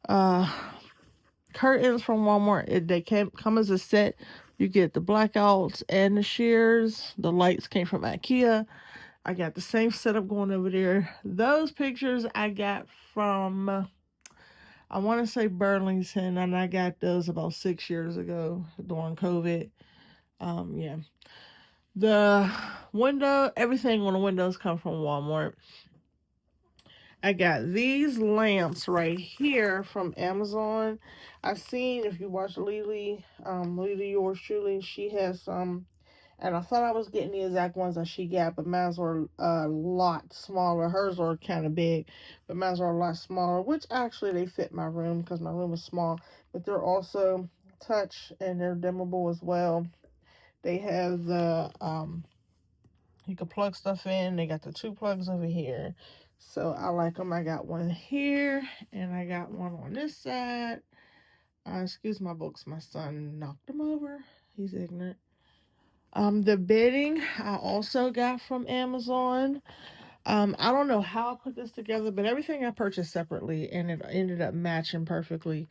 curtains from Walmart. They come as a set. You get the blackouts and the shears. The lights came from IKEA. I got the same setup going over there. Those pictures I got from, I want to say Burlington, and I got those about 6 years ago during COVID. Yeah. The window, everything on the windows come from Walmart. I got these lamps right here from Amazon. I've seen, if you watch Lily, yours truly, she has some. And I thought I was getting the exact ones that she got, but mine were a lot smaller. Hers were kind of big, but mine were a lot smaller, which actually they fit my room because my room is small. But they're also touch and they're dimmable as well. They have the, you can plug stuff in. They got the two plugs over here. So I like them. I got one here and I got one on this side. Excuse my books. My son knocked them over. He's ignorant. The bedding I also got from Amazon. I don't know how I put this together, but everything I purchased separately and it ended up matching perfectly.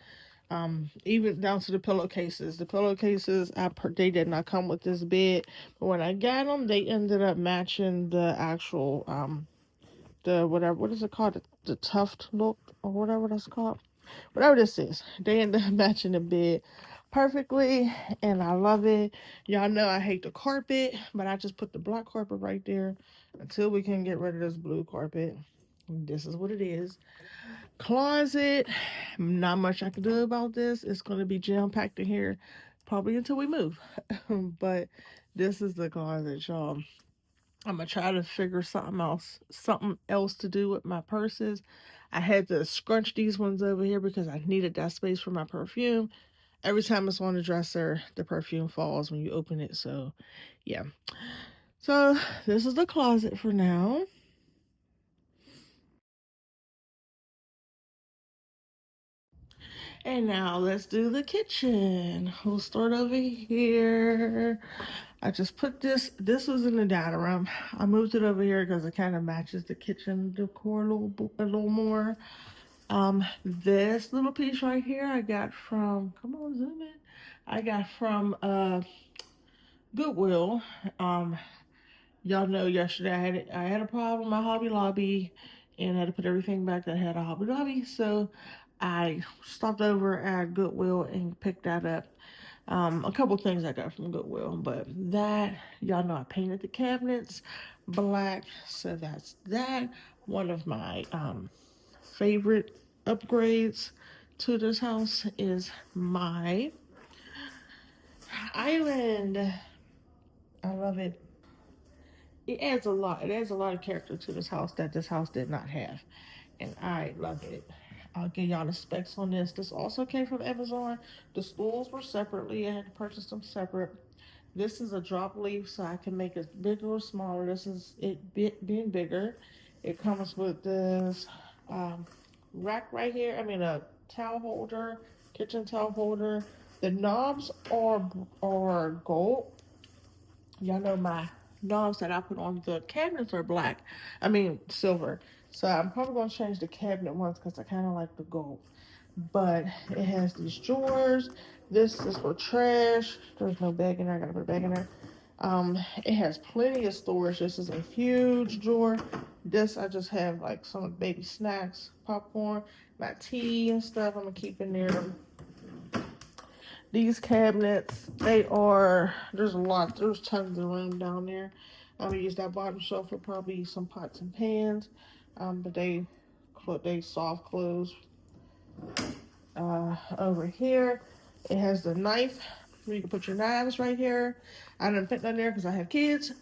Even down to the pillowcases. The pillowcases, they did not come with this bed, but when I got them, they ended up matching the actual, the whatever, what is it called? The tuft look or whatever that's called. Whatever this is, they ended up matching the bed perfectly, and I love it. Y'all know I hate the carpet, but I just put the black carpet right there until we can get rid of this blue carpet. This is what it is. Closet, not much I can do about this. It's going to be jam-packed in here probably until we move. But this is the closet, y'all. I'm gonna try to figure something else to do with my purses. I had to scrunch these ones over here because I needed that space for my perfume. Every time it's on the dresser, the perfume falls when you open it. So, yeah. So, this is the closet for now. And now let's do the kitchen. We'll start over here. I just put this was in the dining room. I moved it over here because it kind of matches the kitchen decor a little more. This little piece right here I got from, come on, zoom in. I got from Goodwill. Y'all know yesterday I had a problem with my Hobby Lobby and I had to put everything back that had a Hobby Lobby. So I stopped over at Goodwill and picked that up. A couple things I got from Goodwill, but that, y'all know I painted the cabinets black, so that's that. One of my favorite upgrades to this house is my island. I love it. It adds a lot. It adds a lot of character to this house that this house did not have, and I love it. I'll give y'all the specs on this. This also came from Amazon. The stools were separately. I had to purchase them separate. This is a drop leaf, so I can make it bigger or smaller. This is it being bigger. It comes with this rack right here. I mean, a towel holder, kitchen towel holder. The knobs are gold. Y'all know my knobs that I put on the cabinets are black. I mean, silver. So I'm probably going to change the cabinet ones because I kind of like the gold. But it has these drawers. This is for trash. There's no bag in there. I got to put a bag in there. It has plenty of storage. This is a huge drawer. This, I just have like some baby snacks, popcorn, my tea and stuff I'm going to keep in there. These cabinets, there's tons of room down there. I'm gonna use that bottom shelf for probably some pots and pans. But they soft close. Over here, it has the knife. You can put your knives right here. I didn't put that there because I have kids.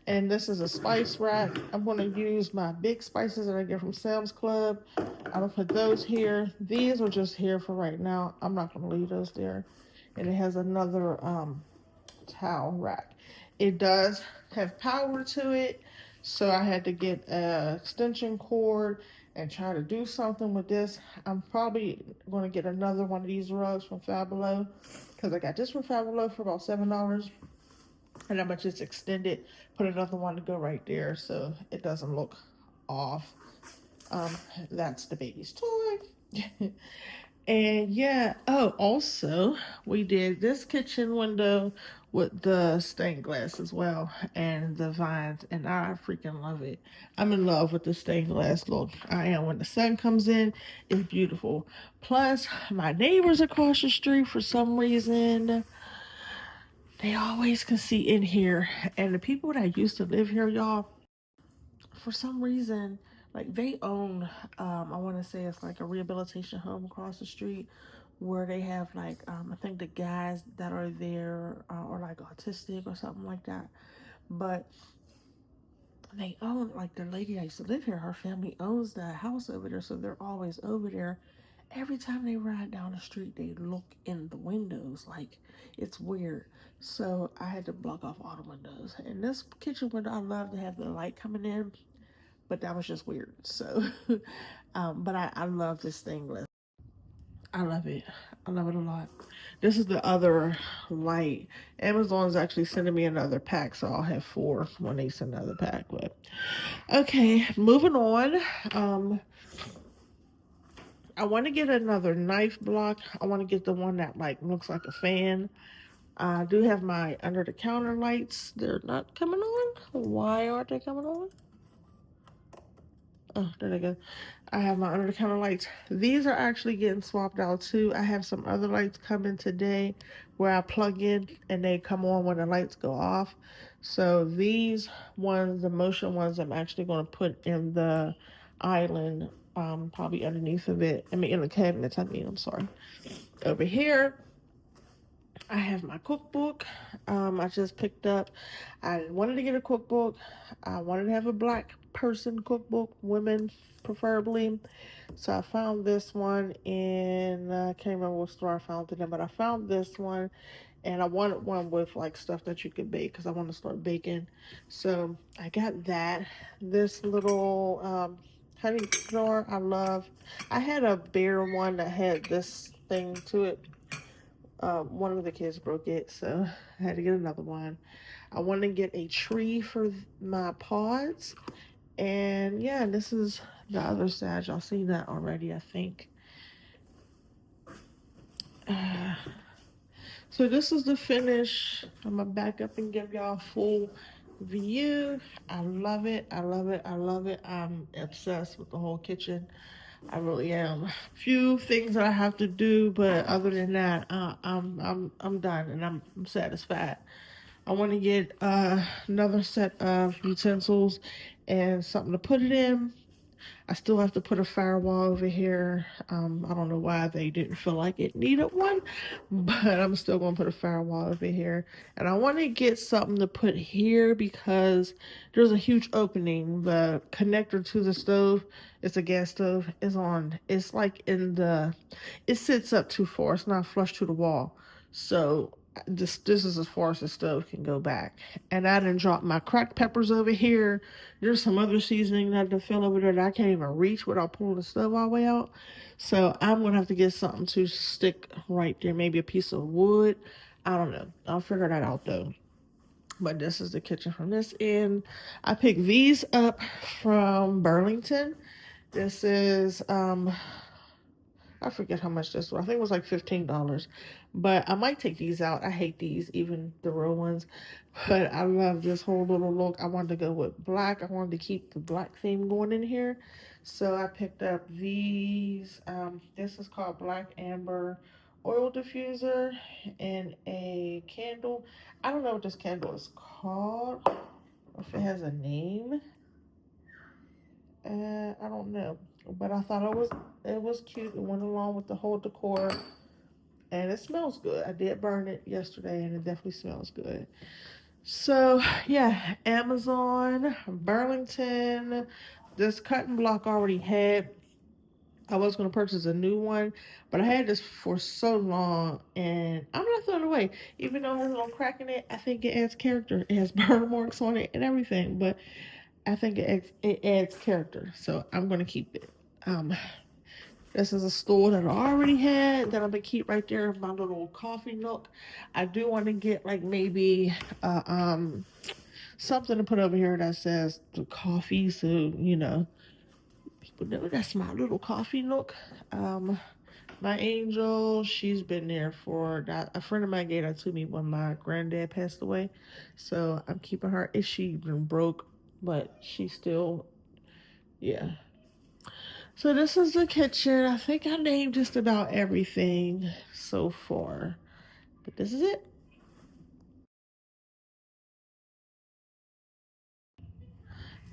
And this is a spice rack. I'm going to use my big spices that I get from Sam's Club. I'm going to put those here. These are just here for right now. I'm not going to leave those there. And it has another towel rack. It does have power to it. So I had to get an extension cord and try to do something with this. I'm probably going to get another one of these rugs from Fabulous because I got this from Fabulous for about $7. And I'm going to just extend it, put another one to go right there so it doesn't look off. That's the baby's toy. And yeah, oh, also, we did this kitchen window with the stained glass as well and the vines, and I freaking love it. I'm in love with the stained glass look. I am. When the sun comes in, it's beautiful. Plus, my neighbors across the street, for some reason, they always can see in here. And the people that used to live here, y'all, for some reason, like they own, I want to say it's like a rehabilitation home across the street where they have like, I think the guys that are there are like autistic or something like that. But they own, like the lady that used to live here, her family owns the house over there. So they're always over there. Every time they ride down the street, they look in the windows. Like, it's weird. So I had to block off all the windows. And this kitchen window, I love to have the light coming in, but that was just weird. So, but I love this thing. I love it. I love it a lot. This is the other light. Amazon's actually sending me another pack, so I'll have 4 when they send another pack. But okay, moving on. I want to get another knife block. I want to get the one that like looks like a fan. I do have my under the counter lights. They're not coming on. Why aren't they coming on? Oh, there they go. I have my under the counter lights. These are actually getting swapped out too. I have some other lights coming today where I plug in and they come on when the lights go off. So these ones, the motion ones, I'm actually going to put in the island, probably underneath of it. I mean, in the cabinets, I'm sorry. Over here, I have my cookbook. I just picked up. I wanted to get a cookbook. I wanted to have a black person cookbook, women preferably. So I found this one in, I can't remember what store I found it in, but I found this one. And I wanted one with like stuff that you could bake because I want to start baking. So I got that. This little cutting drawer. I had a bare one that had this thing to it. One of the kids broke it, so I had to get another one. I want to get a tree for my pods. And yeah, this is the other side. Y'all seen that already, I think. So this is the finish. I'm gonna back up and give y'all a full view. I love it. I love it. I love it. I'm obsessed with the whole kitchen. I really am. Few things that I have to do, but other than that, I'm done and I'm satisfied. I want to get another set of utensils and something to put it in. I still have to put a firewall over here. I don't know why they didn't feel like it needed one, but I'm still going to put a firewall over here. And I want to get something to put here because there's a huge opening. The connector to the stove, it's a gas stove, is on. It's like it sits up too far. It's not flush to the wall. So this is as far as the stove can go back. And I didn't drop my cracked peppers over here. There's some other seasoning that fell over there that I can't even reach without pulling the stove all the way out. So I'm gonna have to get something to stick right there, maybe a piece of wood. I don't know. I'll figure that out though. But this is the kitchen from this end. I picked these up from Burlington. This is I forget how much this was. I think it was like $15. But I might take these out. I hate these, even the real ones. But I love this whole little look. I wanted to go with black. I wanted to keep the black theme going in here. So I picked up these. This is called Black Amber Oil Diffuser and a candle. I don't know what this candle is called, or if it has a name. I don't know, but I thought it was cute. It went along with the whole decor, and it smells good. I did burn it yesterday, and it definitely smells good. So yeah, Amazon, Burlington. This cutting block already had. I was going to purchase a new one, but I had this for so long, and I'm not throwing it away. Even though it has a little crack in it, I think it adds character. It has burn marks on it and everything, but I think it adds character, so I'm going to keep it. This is a stool that I already had that I'm going to keep right there in my little coffee nook. I do want to get like maybe something to put over here that says the coffee, so you know, people know that's my little coffee nook. My angel, she's been there for that. A friend of mine gave that to me when my granddad passed away, so I'm keeping her. If she even broke, but she still, yeah. So this is the kitchen. I think I named just about everything so far, but this is it.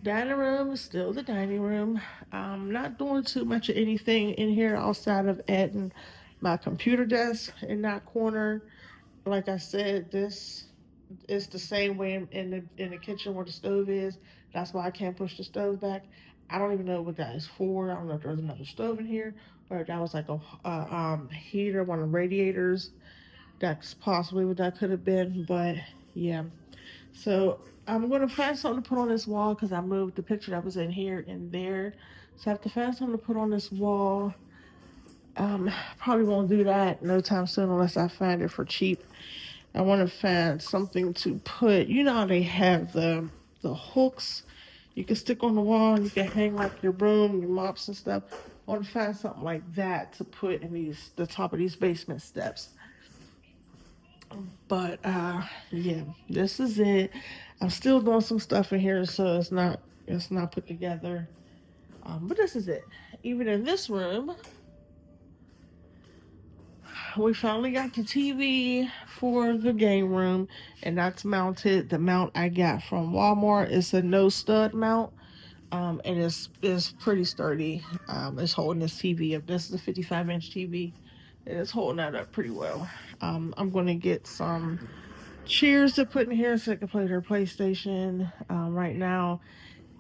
Dining room is still the dining room. I'm not doing too much of anything in here outside of adding my computer desk in that corner. Like I said, this is the same way in the kitchen where the stove is. That's why I can't push the stove back. I don't even know what that is for. I don't know if there's another stove in here or if that was like a heater, one of the radiators. That's possibly what that could have been, but yeah. So I'm gonna find something to put on this wall because I moved the picture that was in here and there. So I have to find something to put on this wall. Probably won't do that no time soon unless I find it for cheap. I want to find something to put. You know how they have the hooks you can stick on the wall and you can hang like your broom, your mops and stuff. I want to find something like that to put in the top of these basement steps. But yeah, this is it. I'm still doing some stuff in here, so it's not put together. But this is it. Even in this room, we finally got the TV for the game room, and that's mounted. The mount I got from Walmart is a no stud mount, and it's pretty sturdy. It's holding this TV up. This is a 55-inch TV, and it's holding that up pretty well. I'm gonna get some chairs to put in here so I can play their PlayStation. Right now,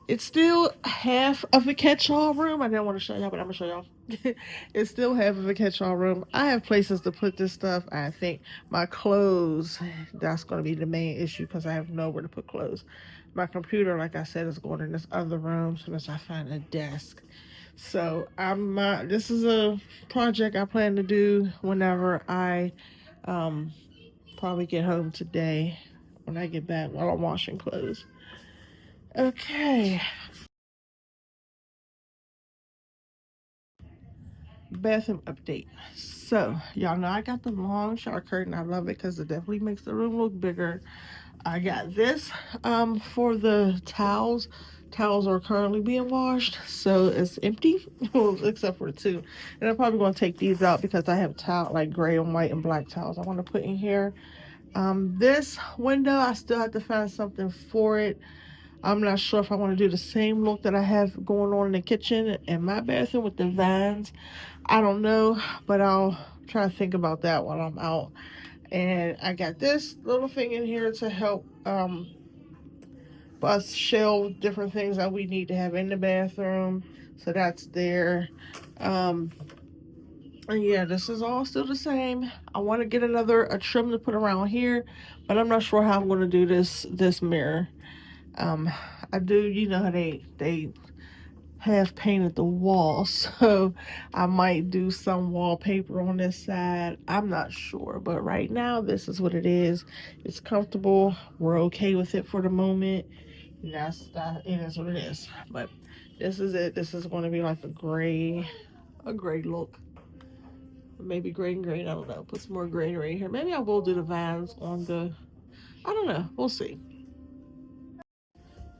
it's still half of a catch-all room. I didn't want to show y'all, but I'm gonna show y'all. It's still half of a catch-all room. I have places to put this stuff. I think my clothes, that's gonna be the main issue because I have nowhere to put clothes. My computer, like I said, is going in this other room as soon as I find a desk. So this is a project I plan to do whenever I probably get home today when I get back while I'm washing clothes. Okay. Bathroom update. So y'all know I got the long shower curtain. I love it because it definitely makes the room look bigger. I got this for the towels. Towels are currently being washed, so it's empty except for the two. And I'm probably going to take these out because I have towel like gray and white and black towels I want to put in here. This window, I still have to find something for it. I'm not sure if I want to do the same look that I have going on in the kitchen and my bathroom with the vines. I don't know, but I'll try to think about that while I'm out. And I got this little thing in here to help us shelve different things that we need to have in the bathroom. So that's there. And yeah, this is all still the same. I want to get a trim to put around here, but I'm not sure how I'm going to do this mirror. I do, you know how they have painted the wall, so I might do some wallpaper on this side. I'm not sure, but right now this is what it is. It's comfortable. We're okay with it for the moment. And that it is what it is. But this is it. This is going to be like a gray look. Maybe gray and green. I don't know. Put some more gray right here. Maybe I will do the vines on the. I don't know. We'll see.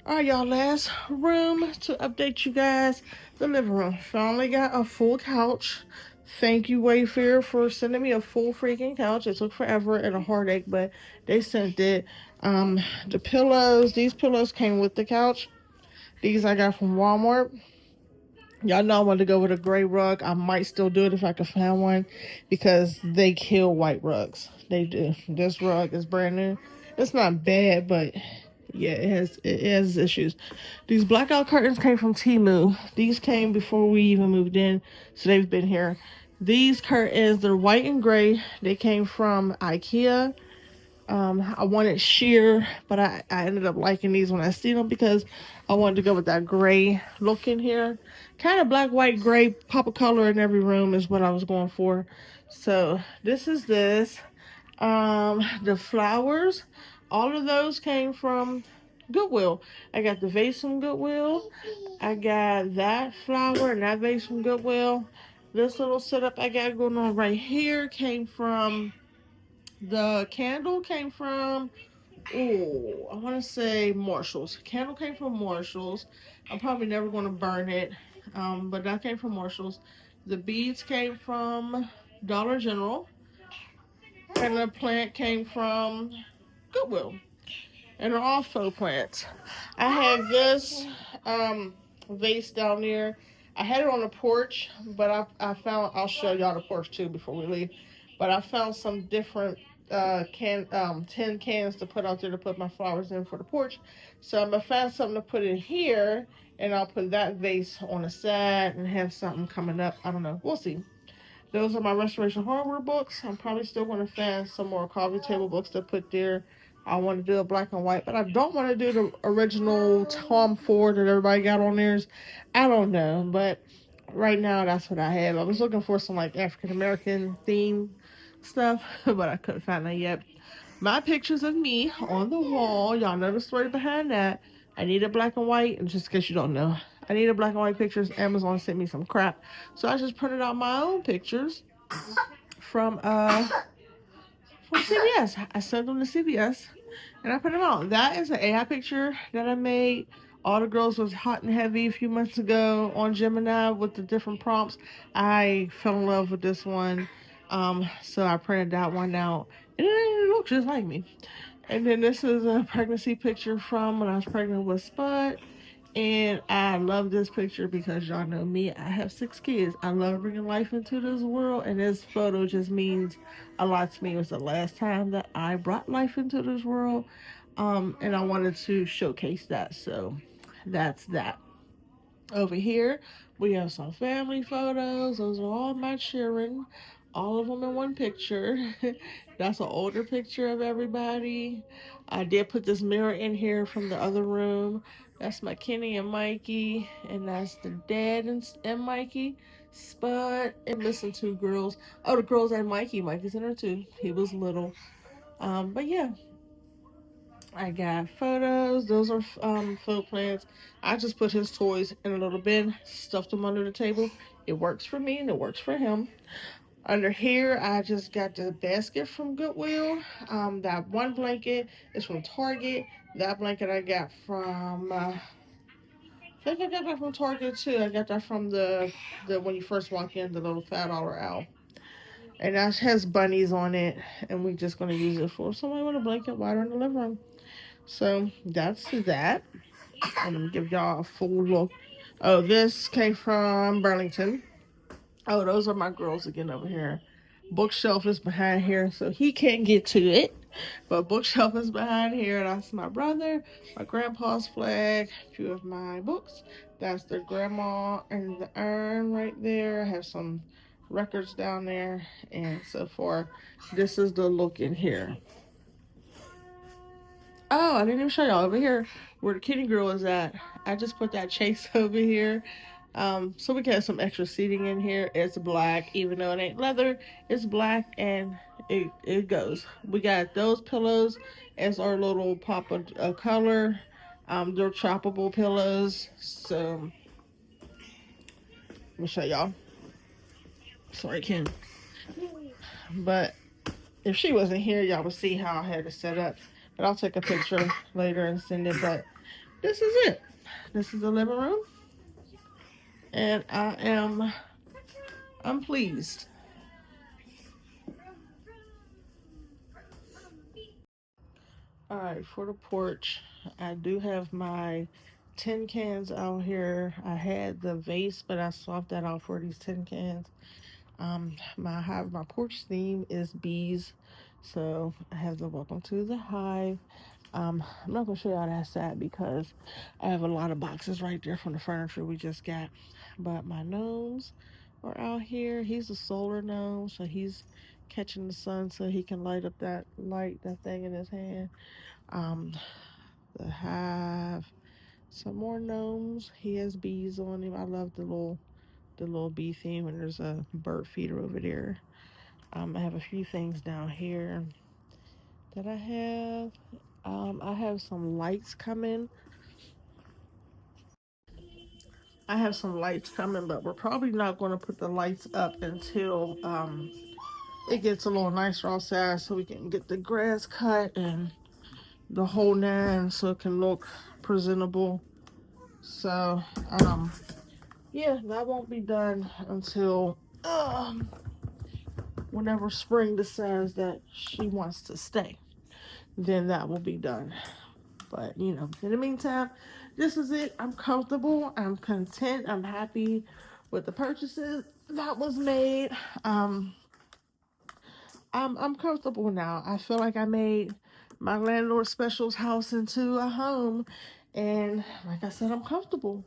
Alright, y'all, last room to update you guys. The living room. Finally got a full couch. Thank you, Wayfair, for sending me a full freaking couch. It took forever and a heartache, but they sent it. The pillows, these pillows came with the couch. These I got from Walmart. Y'all know I want to go with a gray rug. I might still do it if I can find one because they kill white rugs. They do. This rug is brand new. It's not bad, but yeah, it has issues. These blackout curtains came from Temu. These came before we even moved in, so they've been here. These curtains, they're white and gray. They came from IKEA. I wanted sheer, but I ended up liking these when I seen them because I wanted to go with that gray look in here. Kind of black, white, gray, pop of color in every room is what I was going for. So this is this. The flowers, all of those came from Goodwill. I got the vase from Goodwill. I got that flower and that vase from Goodwill. This little setup I got going on right here came from, the candle came from, I want to say Marshalls. Candle came from Marshalls. I'm probably never going to burn it, but that came from Marshalls. The beads came from Dollar General. And the plant came from Goodwill. And they're all faux plants. I have this vase down there. I had it on the porch, but I found, I'll show y'all the porch too before we leave. But I found some different tin cans to put out there to put my flowers in for the porch. So I'm going to find something to put in here, and I'll put that vase on the side and have something coming up. I don't know. We'll see. Those are my Restoration Hardware books. I'm probably still going to find some more coffee table books to put there. I want to do a black and white, but I don't want to do the original Tom Ford that everybody got on theirs. I don't know, but right now that's what I have. I was looking for some like African American theme stuff, but I couldn't find that yet. My pictures of me on the wall, y'all know the story behind that. I need a black and white, and just in case you don't know, I need a black and white pictures. Amazon sent me some crap, so I just printed out my own pictures from CVS. I sent them to CVS, and I put them out. That is an AI picture that I made. All the girls was hot and heavy a few months ago on Gemini with the different prompts. I fell in love with this one, so I printed that one out, and it looks just like me. And then this is a pregnancy picture from when I was pregnant with Spud. And I love this picture because y'all know me. I have 6 kids. I love bringing life into this world. And this photo just means a lot to me. It was the last time that I brought life into this world. And I wanted to showcase that. So that's that. Over here, we have some family photos. Those are all my children. all of them in one picture. That's an older picture of everybody. I did put this mirror in here from the other room. That's my Kenny and Mikey, and that's the dad and Mikey, Spud, and missing two girls. Oh, the girls and Mikey. Mikey's in there too. He was little. But yeah, I got photos. Those are photo plans. I just put his toys in a little bin, stuffed them under the table. It works for me and it works for him. Under here, I just got the basket from Goodwill. That one blanket is from Target. That blanket I got from, I think I got that from Target too. I got that from the when you first walk in, the little $5 owl. And that has bunnies on it. And we're just going to use it for somebody with a blanket while they're in the living room. So that's that. I'm going to give y'all a full look. Oh, this came from Burlington. Oh, those are my girls again over here. Bookshelf is behind here, so he can't get to it. But bookshelf is behind here. That's my brother, my grandpa's flag, a few of my books. That's the grandma and the urn right there. I have some records down there and so forth. This is the look in here. Oh, I didn't even show y'all over here where the kitty girl is at. I just put that chase over here. So we got some extra seating in here. It's black, even though it ain't leather. It's black and it goes. We got those pillows as our little pop of color. They're choppable pillows. So let me show y'all. Sorry, Ken. But if she wasn't here, y'all would see how I had it set up. But I'll take a picture later and send it. But this is it. This is the living room. And I'm pleased. All right, for the porch, I do have my tin cans out here. I had the vase, but I swapped that out for these tin cans. My porch theme is bees, so I have the welcome to the hive. I'm not gonna show y'all that side because I have a lot of boxes right there from the furniture we just got. But my gnomes are out here. He's a solar gnome, so he's catching the sun so he can light up that thing in his hand. The hive, some more gnomes. He has bees on him. I love the little bee theme, and there's a bird feeder over there. I have a few things down here that I have. I have some lights coming. But we're probably not going to put the lights up until it gets a little nicer outside, so we can get the grass cut and the whole nine, so it can look presentable. So yeah, that won't be done until whenever spring decides that she wants to stay, then that will be done. But you know, in the meantime, this is it. I'm comfortable, I'm content, I'm happy with the purchases that was made. I'm comfortable now. I feel like I made my landlord specials house into a home, and like I said, I'm comfortable.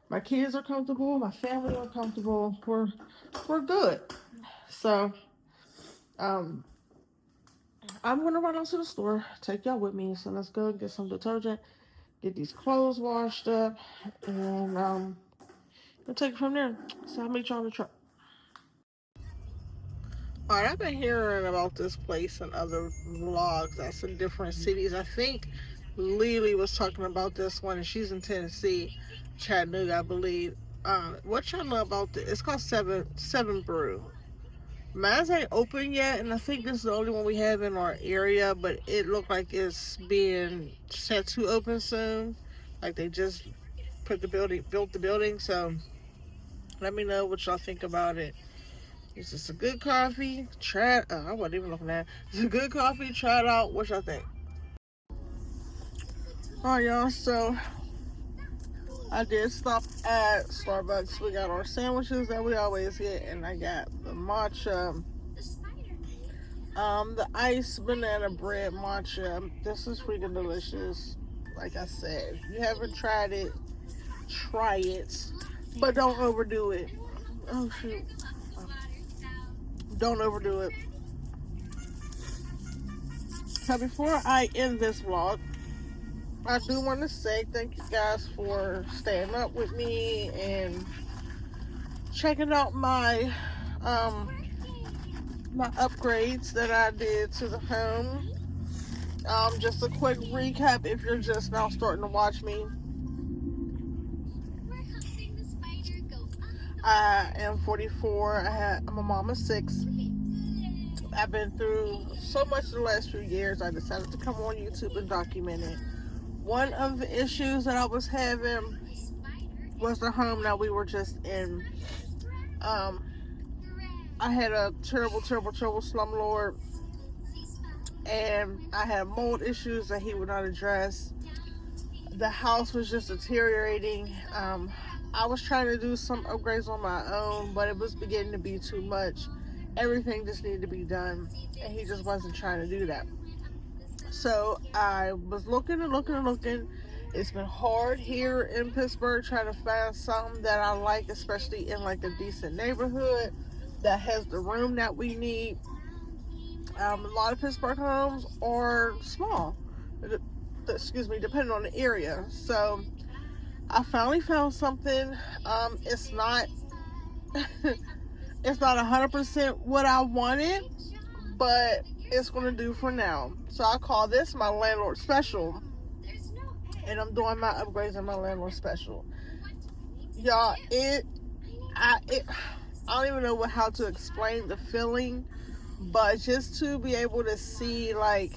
My kids are comfortable, my family are comfortable. We're good. So I'm gonna run out to the store, take y'all with me. So let's go get some detergent, get these clothes washed up, and we'll take it from there. So I'll meet y'all on the truck. Alright, I've been hearing about this place and other vlogs that's in different cities. I think Lily was talking about this one, and she's in Tennessee, Chattanooga, I believe. What y'all know about this? It's called Seven Brew. Mine ain't open yet, and I think this is the only one we have in our area, but it looked like it's being set to open soon. Like they just built the building, so let me know what y'all think about it. Is this a good coffee? Try it. I wasn't even looking at it. It's a good coffee. Try it out. What y'all think? Alright, y'all. So I did stop at Starbucks. We got our sandwiches that we always get, and I got the matcha, the iced banana bread matcha. This is freaking delicious. Like I said, if you haven't tried it, try it, but don't overdo it. Oh shoot. don't overdo it. So before I end this vlog, I do want to say thank you guys for staying up with me and checking out my my upgrades that I did to the home. Just a quick recap if you're just now starting to watch me. I am 44. I'm a mom of 6. I've been through so much the last few years. I decided to come on YouTube and document it. One of the issues that I was having was the home that we were just in. I had a terrible slumlord, and I had mold issues that he would not address. The house was just deteriorating. I was trying to do some upgrades on my own, but it was beginning to be too much. Everything just needed to be done, and he just wasn't trying to do that. So I was looking. It's been hard here in Pittsburgh trying to find something that I like, especially in like a decent neighborhood that has the room that we need. A lot of Pittsburgh homes are small, depending on the area. So I finally found something. It's not it's not 100% what I wanted, but it's gonna do for now. So I call this my landlord special, and I'm doing my upgrades in my landlord special. Y'all, I don't even know how to explain the feeling, but just to be able to see, like,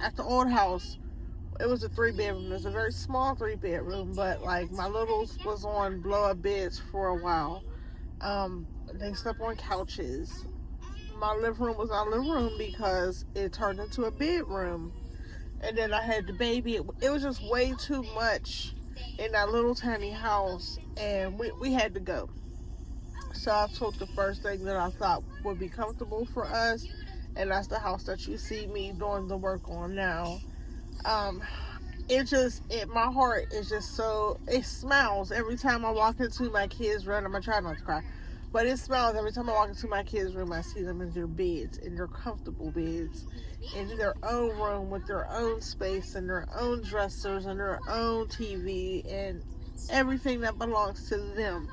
at the old house, it was a 3-bedroom. It was a very small 3-bedroom, but like my littles was on blow-up beds for a while. They slept on couches. My living room was our living room because it turned into a bedroom. And then I had the baby. It was just way too much in that little tiny house, and we had to go. So I took the first thing that I thought would be comfortable for us, and that's the house that you see me doing the work on now. My heart is just so, it smiles every time I walk into my kids' room. I'm gonna try not to cry, but it smiles every time I walk into my kids' room. I see them in their beds, in their comfortable beds, in their own room with their own space and their own dressers and their own TV and everything that belongs to them.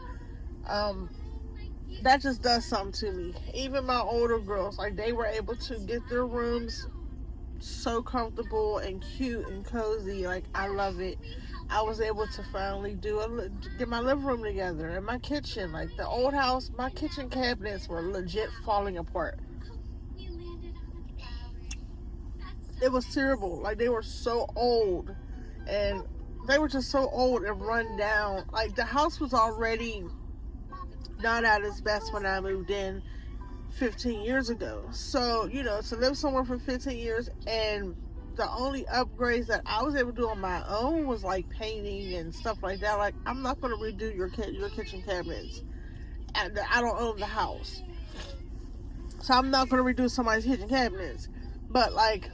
That just does something to me. Even my older girls, like, they were able to get their rooms so comfortable and cute and cozy. Like, I love it. I was able to finally get my living room together and my kitchen. Like, the old house, my kitchen cabinets were legit falling apart. It was terrible. Like, they were so old, and they were just so old and run down. Like, the house was already not at its best when I moved in 15 years ago. So, to live somewhere for 15 years, and the only upgrades that I was able to do on my own was like painting and stuff like that. Like, I'm not going to redo your kitchen cabinets. I don't own the house, so I'm not going to redo somebody's kitchen cabinets. But like,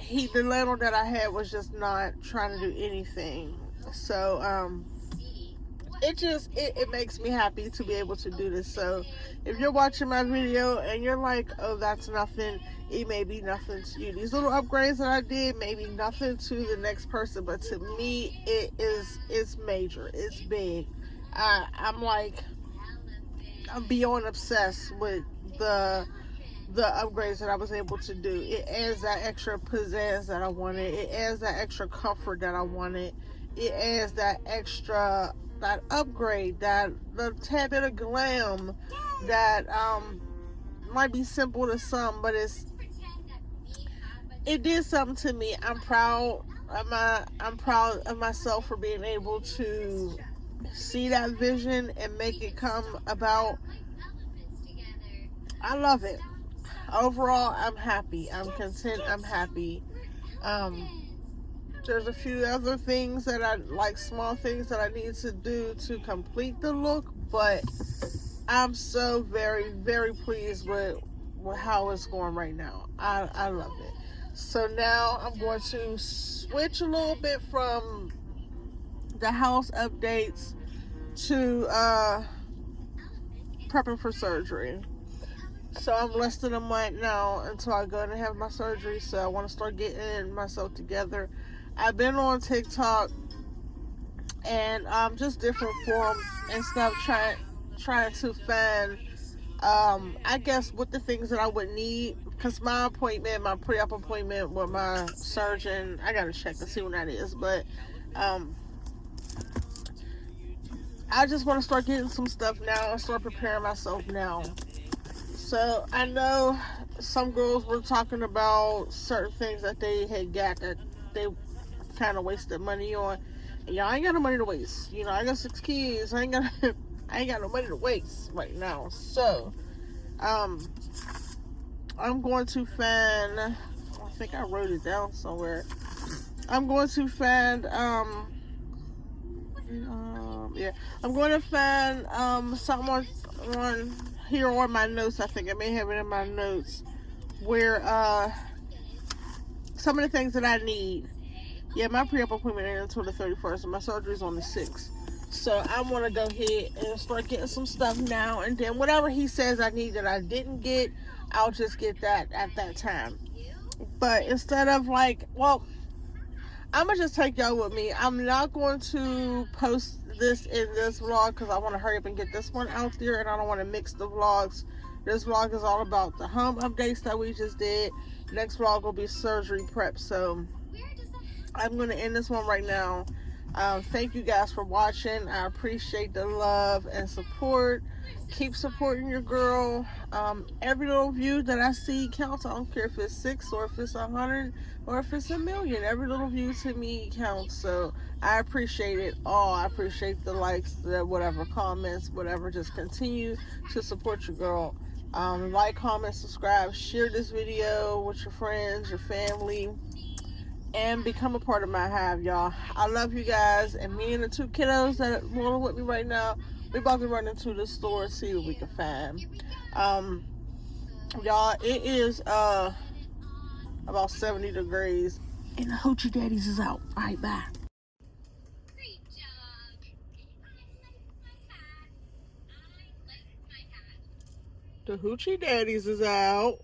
the landlord that I had was just not trying to do anything. So it makes me happy to be able to do this. So if you're watching my video and you're like, oh, that's nothing, it may be nothing to you. These little upgrades that I did may be nothing to the next person, but to me, it's major. It's big. I'm beyond obsessed with the upgrades that I was able to do. It adds that extra pizzazz that I wanted. It adds that extra comfort that I wanted. It adds that extra, that upgrade, that the tad bit of glam that might be simple to some, but it did something to me. I'm proud of myself for being able to see that vision and make it come about. I love it. Overall, I'm happy. I'm content. I'm happy. There's a few other things that I like, small things that I need to do to complete the look, but I'm so very, very pleased with how it's going right now. I love it. So now I'm going to switch a little bit from the house updates to prepping for surgery. So I'm less than a month now until I go and have my surgery. So I want to start getting myself together. I've been on TikTok and just different forums and stuff, trying to find I guess what the things that I would need, because my pre-op appointment with my surgeon, I gotta check to see when that is, but I just want to start getting some stuff now and start preparing myself now. So I know some girls were talking about certain things that they had got that they kind of wasted money on. And y'all, I ain't got no money to waste. You know, I got 6 kids. I ain't got no money to waste right now. So I'm going to find, I think I wrote it down somewhere. I'm going to find I'm going to find something on here on my notes. I think I may have it in my notes where some of the things that I need. Yeah, my pre-op appointment ain't until the 31st and my surgery's on the 6th. So I want to go ahead and start getting some stuff now, and then whatever he says I need that I didn't get, I'll just get that at that time. But instead of I'm going to just take y'all with me. I'm not going to post this in this vlog because I want to hurry up and get this one out there, and I don't want to mix the vlogs. This vlog is all about the home updates that we just did. Next vlog will be surgery prep. So I'm going to end this one right now. Thank you guys for watching. I appreciate the love and support. Keep supporting your girl. Every little view that I see counts. I don't care if it's 6 or if it's 100 or if it's 1,000,000. Every little view to me counts. So I appreciate it all. I appreciate the likes, the whatever, comments, whatever. Just continue to support your girl. Like, comment, subscribe, share this video with your friends, your family, and become a part of my hive, y'all. I love you guys, and me and the 2 kiddos that are rolling with me right now, we about to run into the store and see what we can find. Y'all, it is about 70 degrees, and the Hoochie Daddies is out. All right, bye. Great job. The Hoochie Daddies is out.